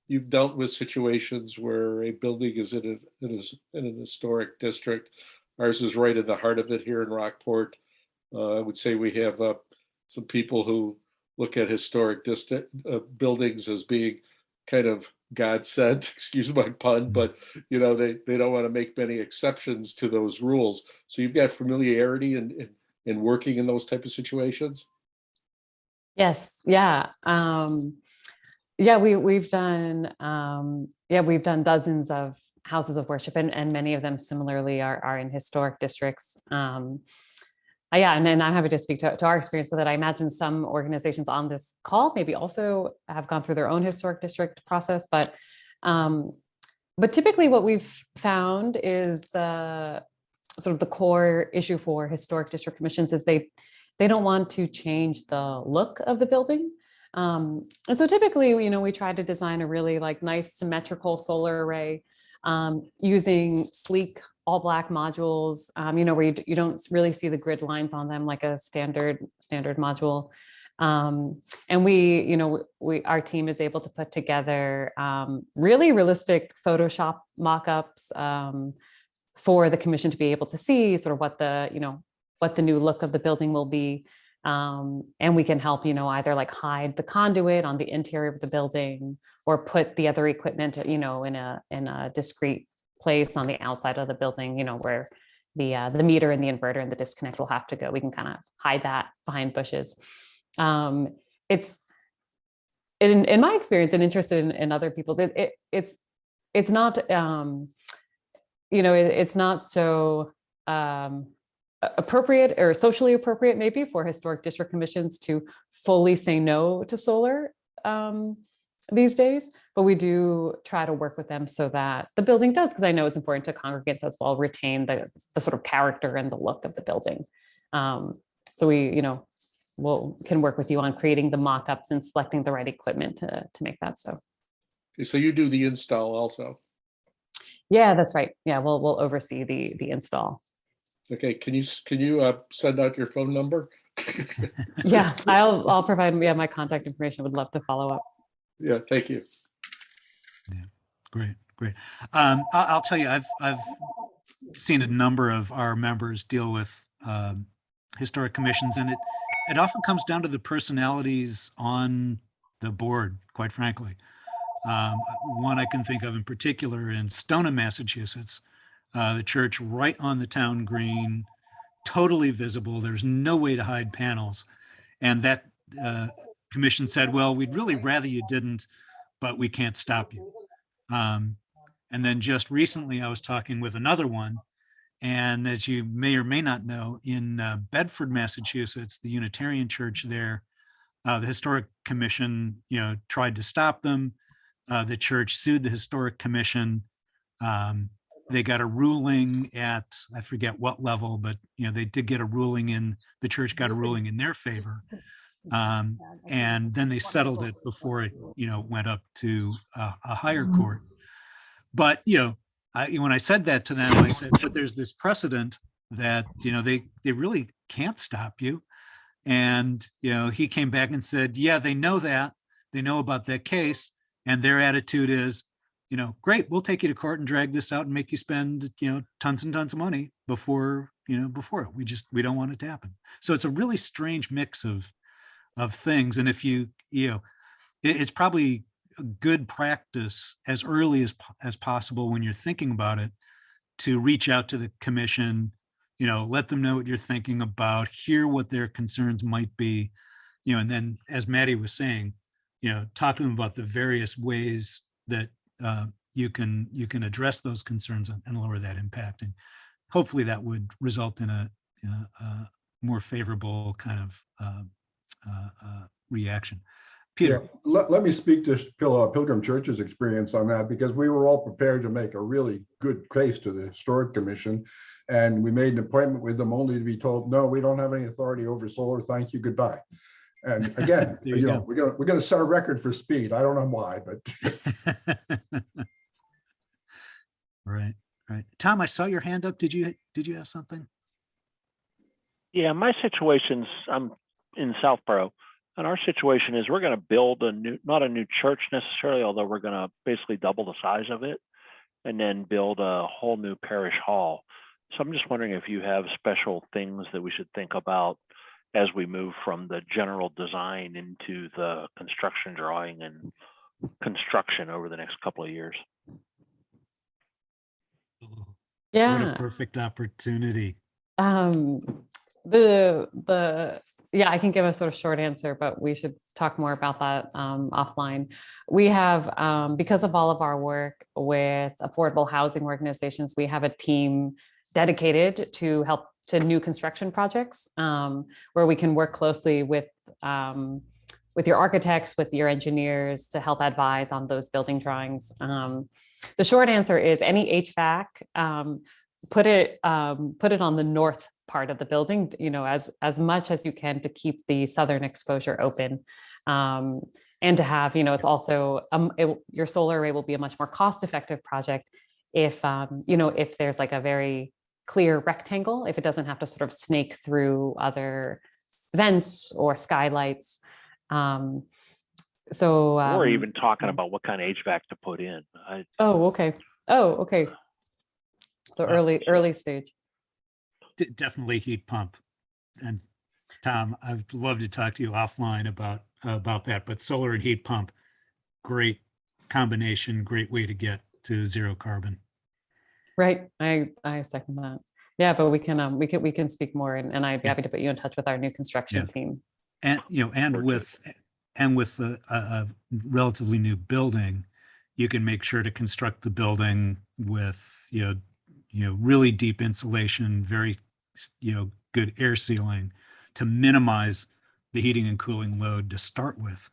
you've dealt with situations where a building is in an historic district. Ours is right in the heart of it here in Rockport. I would say we have some people who look at historic buildings as being kind of God sent, excuse my pun, but they don't want to make many exceptions to those rules. So you've got familiarity in working in those type of situations. Yes. Yeah. We've done dozens of houses of worship, and many of them similarly are in historic districts. And then I'm happy to speak to our experience with it. I imagine some organizations on this call maybe also have gone through their own historic district process, but typically what we've found is the sort of the core issue for historic district commissions is they don't want to change the look of the building. And so typically, we try to design a really nice symmetrical solar array using sleek all black modules, where you don't really see the grid lines on them like a standard module. And our team is able to put together really realistic Photoshop mock-ups for the commission to be able to see sort of what the new look of the building will be. And we can help, either hide the conduit on the interior of the building or put the other equipment, in a discrete place on the outside of the building, where the meter and the inverter and the disconnect will have to go. We can kind of hide that behind bushes. It's in my experience and interested in other people's, it's not, it's not so appropriate or socially appropriate maybe for historic district commissions to fully say no to solar these days, but we do try to work with them so that the building does, because I know it's important to congregants as well, retain the sort of character and the look of the building. So we, can work with you on creating the mock-ups and selecting the right equipment to make that so. Okay, so you do the install also? Yeah, that's right. Yeah, we'll oversee the install. Okay, can you send out your phone number? Yeah, I'll provide my contact information. Would love to follow up. Yeah, thank you. Yeah, great. I'll tell you, I've seen a number of our members deal with historic commissions, and it often comes down to the personalities on the board, quite frankly. One I can think of in particular in Stoneham, Massachusetts, the church right on the town green, totally visible. There's no way to hide panels. And that commission said, well, we'd really rather you didn't, but we can't stop you. And then just recently I was talking with another one. And as you may or may not know, in Bedford, Massachusetts, the Unitarian church there, the historic commission, tried to stop them. The church sued the historic commission. They got a ruling at, I forget what level, but they did get a ruling the church got a ruling in their favor. And then they settled it before it, went up to a higher court. But, when I said that to them, I said, but there's this precedent that, they really can't stop you. And, he came back and said, yeah, they know that. They know about that case. And their attitude is, great, we'll take you to court and drag this out and make you spend, tons and tons of money before it. We don't want it to happen. So it's a really strange mix of things. And if it's probably a good practice as early as possible when you're thinking about it to reach out to the commission, let them know what you're thinking about, hear what their concerns might be, and then as Maddie was saying, talk to them about the various ways that you can address those concerns and lower that impact. And hopefully that would result in a more favorable kind of reaction. Peter. Yeah, let me speak to Pilgrim Church's experience on that, because we were all prepared to make a really good case to the Historic Commission. And we made an appointment with them only to be told, no, we don't have any authority over solar. Thank you, goodbye. And again, There you go. we're gonna set a record for speed. I don't know why, but Right, right. Tom, I saw your hand up. Did you have something? Yeah, my situation's, I'm in Southborough, and our situation is we're going to build not a new church necessarily, although we're going to basically double the size of it and then build a whole new parish hall. So I'm just wondering if you have special things that we should think about as we move from the general design into the construction drawing and construction over the next couple of years. What Yeah. a perfect opportunity. Yeah, I can give a sort of short answer, but we should talk more about that offline. We have, because of all of our work with affordable housing organizations, we have a team dedicated to help to new construction projects, where we can work closely with your architects, with your engineers to help advise on those building drawings. The short answer is any HVAC, put it on the north part of the building, as much as you can to keep the southern exposure open. And to have, it's also, your solar array will be a much more cost-effective project if, if there's like a very clear rectangle, if it doesn't have to sort of snake through other vents or skylights. Or even talking about what kind of HVAC to put in. Okay. So early stage. Definitely heat pump. And Tom, I'd love to talk to you offline about that, but solar and heat pump, great combination, great way to get to zero carbon. Right. I second that. Yeah, but we can speak more, and I'd be happy to put you in touch with our new construction team. And, with a relatively new building, you can make sure to construct the building with, really deep insulation, very, good air sealing to minimize the heating and cooling load to start with.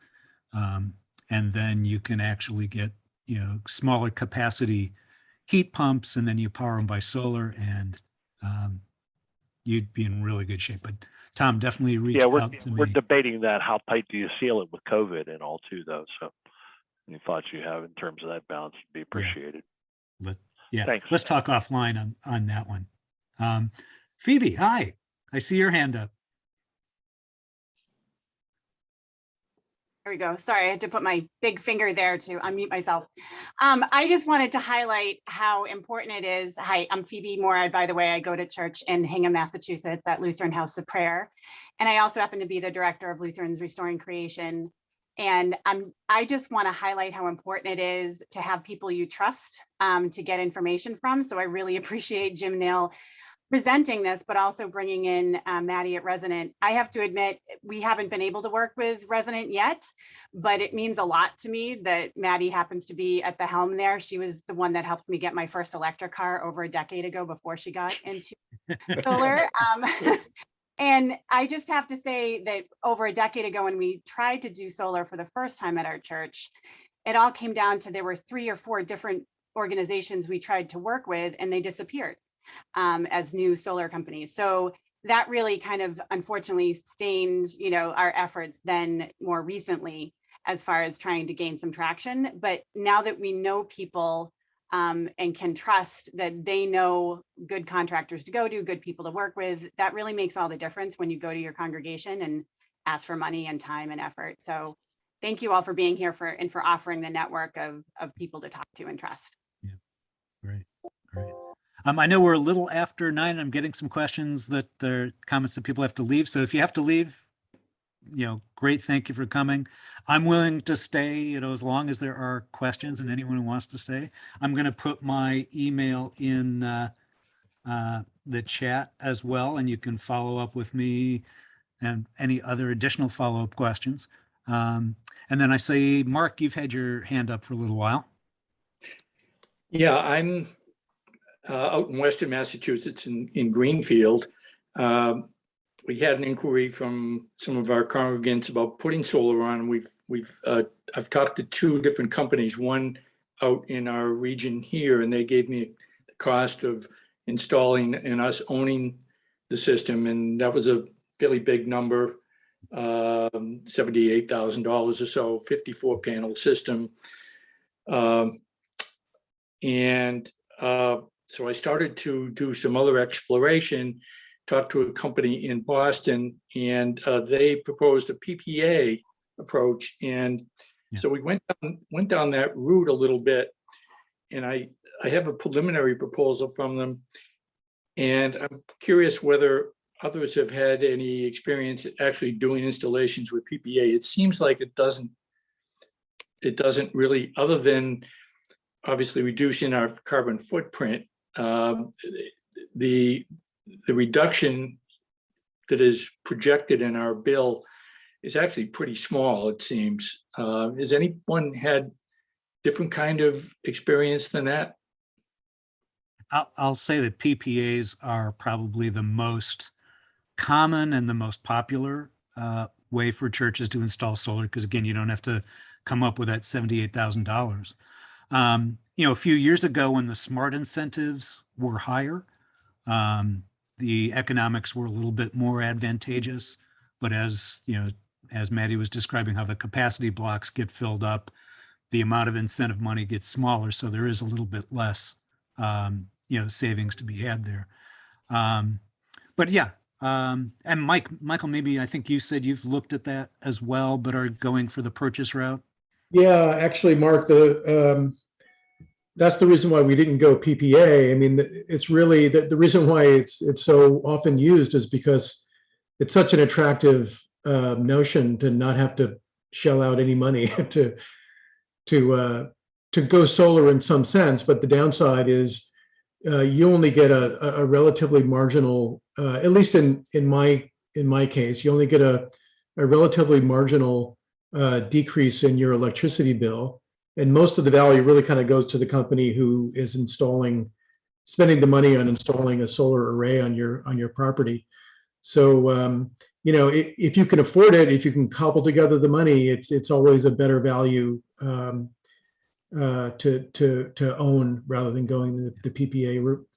And then you can actually get, smaller capacity heat pumps, and then you power them by solar, and you'd be in really good shape. But Tom, definitely reach out to me. We're debating that. How tight do you seal it with COVID and all too, though? So any thoughts you have in terms of that balance would be appreciated. Thanks. Let's talk offline on that one. Phoebe, hi. I see your hand up. There we go. Sorry, I had to put my big finger there to unmute myself. I just wanted to highlight how important it is. Hi, I'm Phoebe Morad, by the way. I go to church in Hingham, Massachusetts at Lutheran House of Prayer. And I also happen to be the director of Lutherans Restoring Creation. And I just want to highlight how important it is to have people you trust to get information from. So I really appreciate Jim Nail presenting this, but also bringing in Maddie at Resonant. I have to admit, we haven't been able to work with Resonant yet, but it means a lot to me that Maddie happens to be at the helm there. She was the one that helped me get my first electric car over a decade ago before she got into solar. And I just have to say that over a decade ago, when we tried to do solar for the first time at our church, it all came down to there were 3 or 4 different organizations we tried to work with, and they disappeared as new solar companies. So that really kind of unfortunately stained, our efforts then more recently as far as trying to gain some traction. But now that we know people and can trust that they know good contractors to go to, good people to work with, that really makes all the difference when you go to your congregation and ask for money and time and effort. So thank you all for being here and for offering the network of people to talk to and trust. Yeah, great. I know we're a little after 9. I'm getting some questions that are comments that people have to leave. So if you have to leave, great. Thank you for coming. I'm willing to stay, as long as there are questions and anyone who wants to stay. I'm going to put my email in the chat as well, and you can follow up with me and any other additional follow-up questions. And then I say, Mark, you've had your hand up for a little while. Yeah, I'm out in Western Massachusetts in Greenfield. we had an inquiry from some of our congregants about putting solar on. I've talked to two different companies, one out in our region here, and they gave me the cost of installing and us owning the system, and that was a fairly big number, $78,000 or so, 54 panel system. So I started to do some other exploration, talked to a company in Boston, and they proposed a PPA approach. And so we went down that route a little bit, and I have a preliminary proposal from them. And I'm curious whether others have had any experience actually doing installations with PPA. It seems like it doesn't really, other than obviously reducing our carbon footprint, the reduction that is projected in our bill is actually pretty small, it seems. Has anyone had different kind of experience than that? I'll say that PPAs are probably the most common and the most popular way for churches to install solar, because again, you don't have to come up with that $78,000. A few years ago when the smart incentives were higher, the economics were a little bit more advantageous. But as Maddie was describing how the capacity blocks get filled up, the amount of incentive money gets smaller. So there is a little bit less, savings to be had there. But yeah, and Michael, maybe I think you said you've looked at that as well, but are going for the purchase route. Yeah, actually, Mark, that's the reason why we didn't go PPA. I mean, it's really the reason why it's so often used is because it's such an attractive notion to not have to shell out any money to go solar in some sense. But the downside is you only get a relatively marginal, at least in my case, you only get a relatively marginal decrease in your electricity bill. And most of the value really kind of goes to the company who is spending the money on installing a solar array on your property. So, if you can afford it, if you can cobble together the money, it's always a better value to own rather than going the PPA route.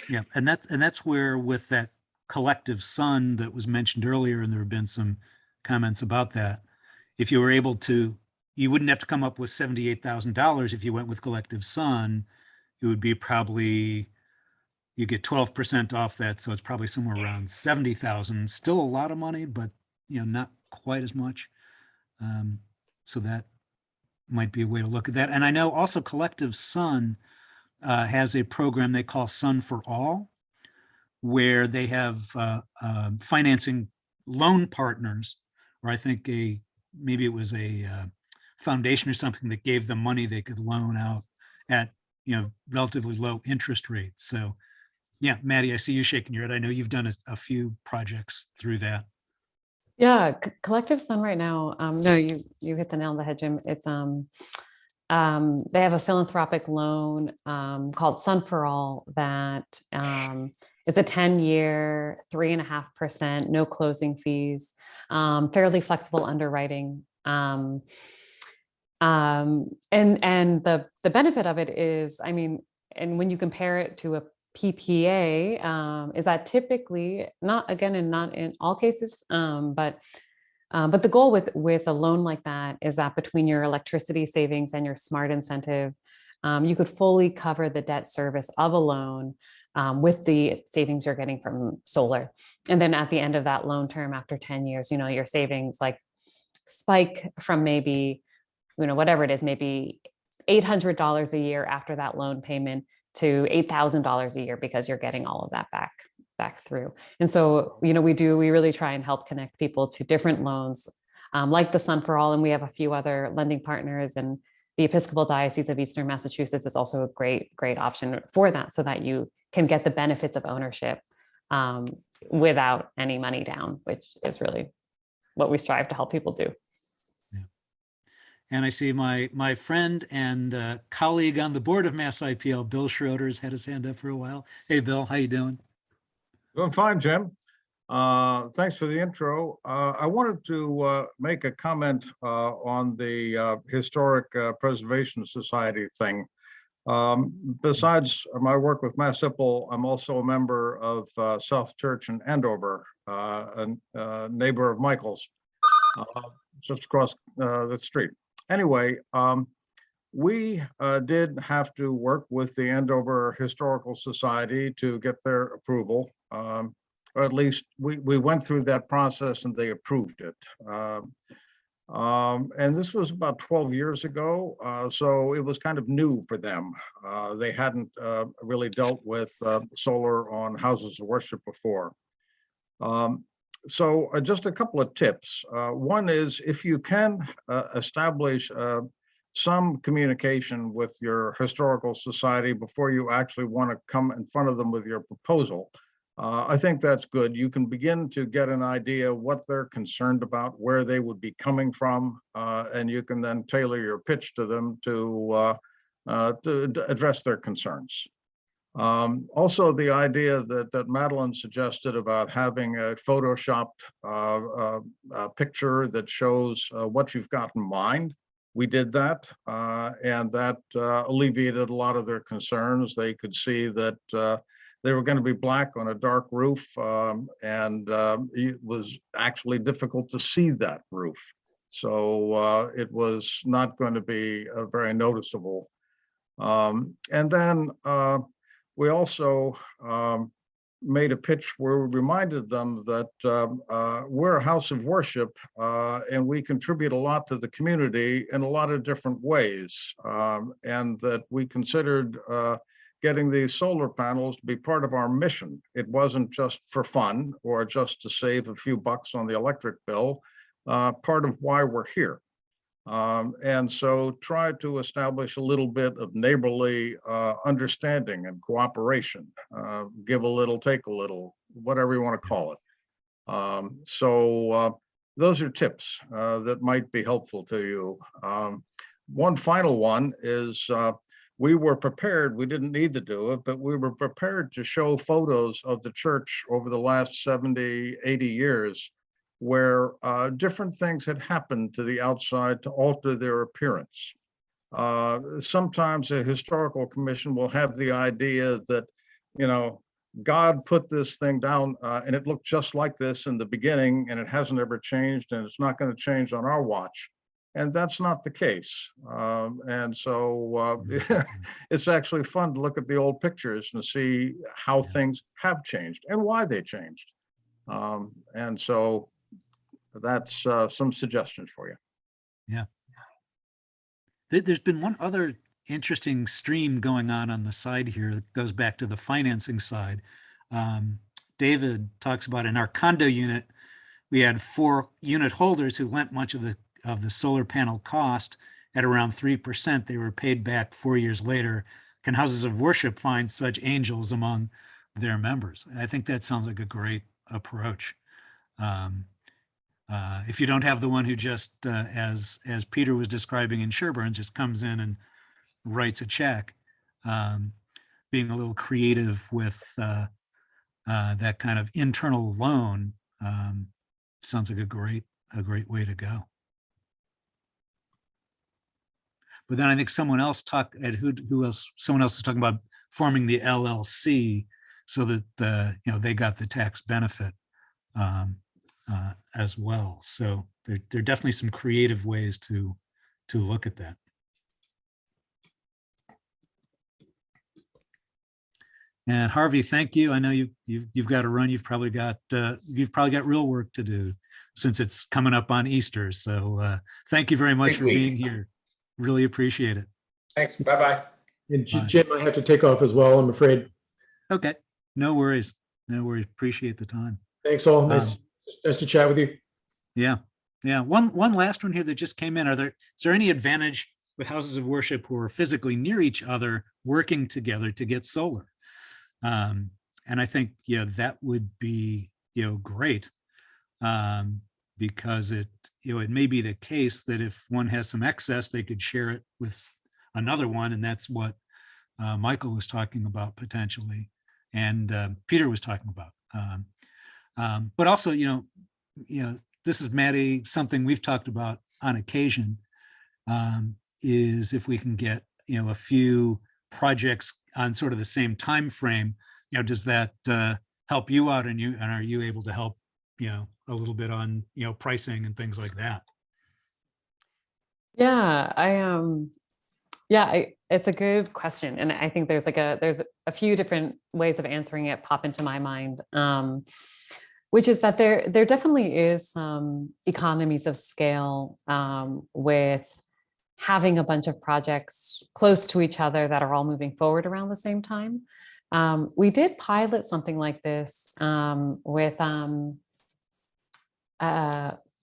Yeah, and that's where with that collective sun that was mentioned earlier, and there have been some comments about that. If you were able to, you wouldn't have to come up with $78,000 if you went with collective sun. It would be probably, you get 12% off that, so it's probably somewhere around 70,000. Still a lot of money, but not quite as much. So that might be a way to look at that. And I know also Collective Sun has a program they call Sun for All, where they have financing loan partners, or I think maybe it was a foundation or something that gave them money they could loan out at relatively low interest rates. So yeah, Maddie, I see you shaking your head. I know you've done a few projects through that. Yeah, Collective Sun right now. No, you hit the nail on the head, Jim. It's they have a philanthropic loan called Sun for All that is a 10-year, 3.5%, no closing fees, fairly flexible underwriting. And the benefit of it is, and when you compare it to a PPA, is that typically not in all cases, but the goal with a loan like that is that between your electricity savings and your smart incentive, you could fully cover the debt service of a loan with the savings you're getting from solar. And then at the end of that loan term, after 10 years, your savings spike from maybe, whatever it is, maybe $800 a year after that loan payment to $8,000 a year, because you're getting all of that back through. And so, we really try and help connect people to different loans like the Sun for All. And we have a few other lending partners, and the Episcopal Diocese of Eastern Massachusetts is also a great option for that, so that you can get the benefits of ownership without any money down, which is really what we strive to help people do. And I see my friend and colleague on the board of MassIPL, Bill Schroeder's had his hand up for a while. Hey, Bill, how you doing? Doing fine, Jim. Thanks for the intro. I wanted to make a comment on the Historic Preservation Society thing. Besides my work with MassIPL, I'm also a member of South Church in Andover, a neighbor of Michael's, just across the street. Anyway, we did have to work with the Andover Historical Society to get their approval. Or at least we went through that process and they approved it. And this was about 12 years ago, so it was kind of new for them. They hadn't really dealt with solar on houses of worship before. So just a couple of tips. One is if you can establish some communication with your historical society before you actually want to come in front of them with your proposal, I think that's good. You can begin to get an idea what they're concerned about, where they would be coming from, and you can then tailor your pitch to them to address their concerns. Also, the idea that Madeline suggested about having a photoshopped picture that shows what you've got in mind. We did that, and that alleviated a lot of their concerns. They could see that they were going to be black on a dark roof, and it was actually difficult to see that roof. So it was not going to be very noticeable. And then we also made a pitch where we reminded them that we're a house of worship and we contribute a lot to the community in a lot of different ways, and that we considered getting these solar panels to be part of our mission. It wasn't just for fun or just to save a few bucks on the electric bill, part of why we're here. And so try to establish a little bit of neighborly understanding and cooperation, give a little, take a little, whatever you want to call it. So those are tips that might be helpful to you. One final one is we were prepared, we didn't need to do it, but we were prepared to show photos of the church over the last 70, 80 years where different things had happened to the outside to alter their appearance. Sometimes a historical commission will have the idea that, you know, God put this thing down and it looked just like this in the beginning and it hasn't ever changed and it's not going to change on our watch. And that's not the case. And so it's actually fun to look at the old pictures and see how things have changed and why they changed. And so that's some suggestions for you. Yeah. There's been one other interesting stream going on the side here that goes back to the financing side. David talks about in our condo unit, we had 4 unit holders who lent much of the solar panel cost at around 3%. They were paid back 4 years later. Can houses of worship find such angels among their members? I think that sounds like a great approach. If you don't have the one who just, as Peter was describing in Sherborn, just comes in and writes a check, being a little creative with that kind of internal loan sounds like a great way to go. But then I think someone else talked at who else? Someone else is talking about forming the LLC so that you know, they got the tax benefit as well. So there are definitely some creative ways to look at that. And Harvey, thank you. I know you've got to run. You've probably got real work to do since it's coming up on Easter. So thank you very much for being here. Really appreciate it. Thanks. Bye-bye. And Jim, I have to take off as well, I'm afraid. Okay. No worries. No worries. Appreciate the time. Thanks all. Nice to chat with you. Yeah. Yeah. One last one here that just came in. Is there any advantage with houses of worship who are physically near each other working together to get solar? And I think, yeah, that would be, great. Because it may be the case that if one has some excess, they could share it with another one. And that's what Michael was talking about potentially. And Peter was talking about. But also, this is, Maddie, something we've talked about on occasion, is if we can get, a few projects on sort of the same time frame, does that help you out, and are you able to help, a little bit on, pricing and things like that? Yeah, it's a good question. And I think there's a few different ways of answering it pop into my mind, which is that there definitely is some economies of scale with having a bunch of projects close to each other that are all moving forward around the same time. We did pilot something like this with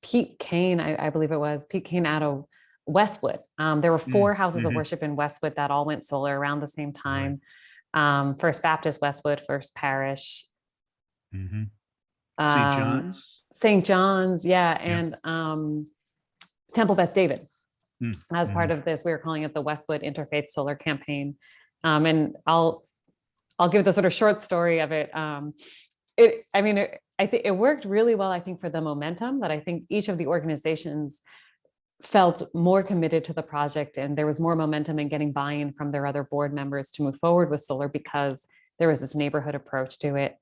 Pete Kane, I believe it was Pete Kane out of Westwood. There were 4 houses of worship in Westwood that all went solar around the same time. First Baptist Westwood, First Parish. St. John's. St. John's, yeah, and Temple Beth David. As part of this, we were calling it the Westwood Interfaith Solar Campaign. And I'll give the sort of short story of it. I think it worked really well, I think, for the momentum, that I think each of the organizations felt more committed to the project, and there was more momentum in getting buy-in from their other board members to move forward with solar because there was this neighborhood approach to it.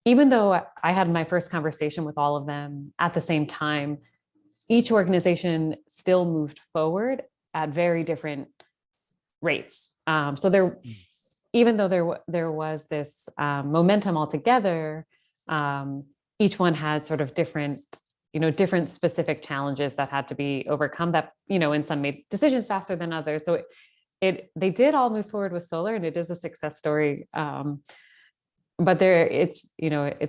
Even though I had my first conversation with all of them at the same time, each organization still moved forward at very different rates. So even though there was this momentum altogether, each one had sort of different specific challenges that had to be overcome, that, and some made decisions faster than others. So they did all move forward with solar, and it is a success story. But it's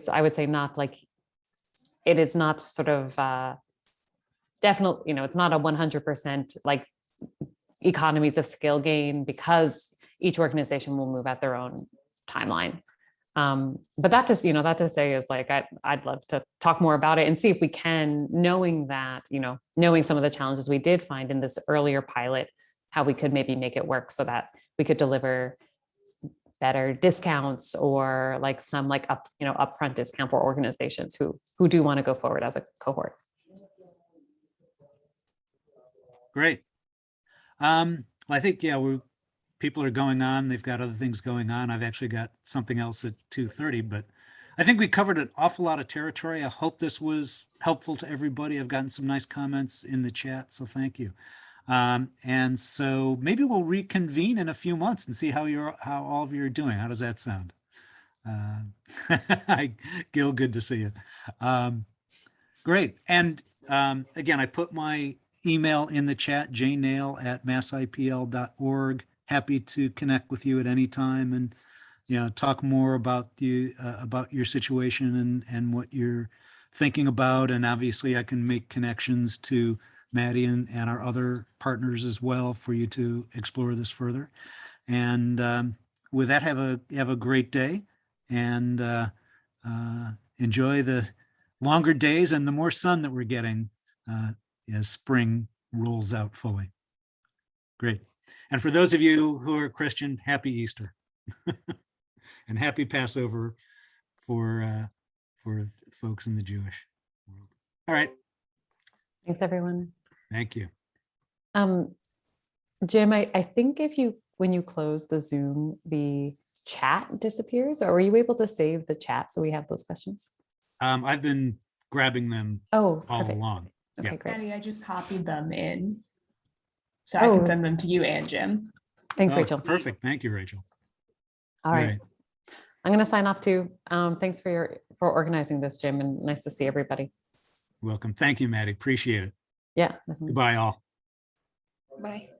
I would say not like, it is not sort of definitely, it's not a 100% like economies of scale gain, because each organization will move at their own timeline. But that to say is like, I'd love to talk more about it and see if we can, knowing some of the challenges we did find in this earlier pilot, how we could maybe make it work so that we could deliver better discounts, or like some upfront discount for organizations who do want to go forward as a cohort. Great. I think, people are going on. They've got other things going on. I've actually got something else at 2:30, but I think we covered an awful lot of territory. I hope this was helpful to everybody. I've gotten some nice comments in the chat, so thank you. And so maybe we'll reconvene in a few months and see how all of you are doing. How does that sound? Gil, good to see you. Great. And again, I put my email in the chat, jnail@massipl.org. Happy to connect with you at any time and, talk more about your situation and what you're thinking about. And obviously I can make connections to Maddie and our other partners as well for you to explore this further. And with that, have a great day, and enjoy the longer days and the more sun that we're getting as spring rolls out fully. Great. And for those of you who are Christian, happy Easter and happy Passover for folks in the Jewish world. All right. Thanks, everyone. Thank you. Jim, I think when you close the Zoom, the chat disappears, or were you able to save the chat so we have those questions? I've been grabbing them all perfect. Along. Okay, Yeah. great. Maddie, I just copied them in, so I can send them to you and Jim. Thanks, Rachel. Perfect. Thank you, Rachel. All right. I'm going to sign off too. Thanks for organizing this, Jim, and nice to see everybody. Welcome. Thank you, Maddie. Appreciate it. Yeah. Goodbye, all. Bye.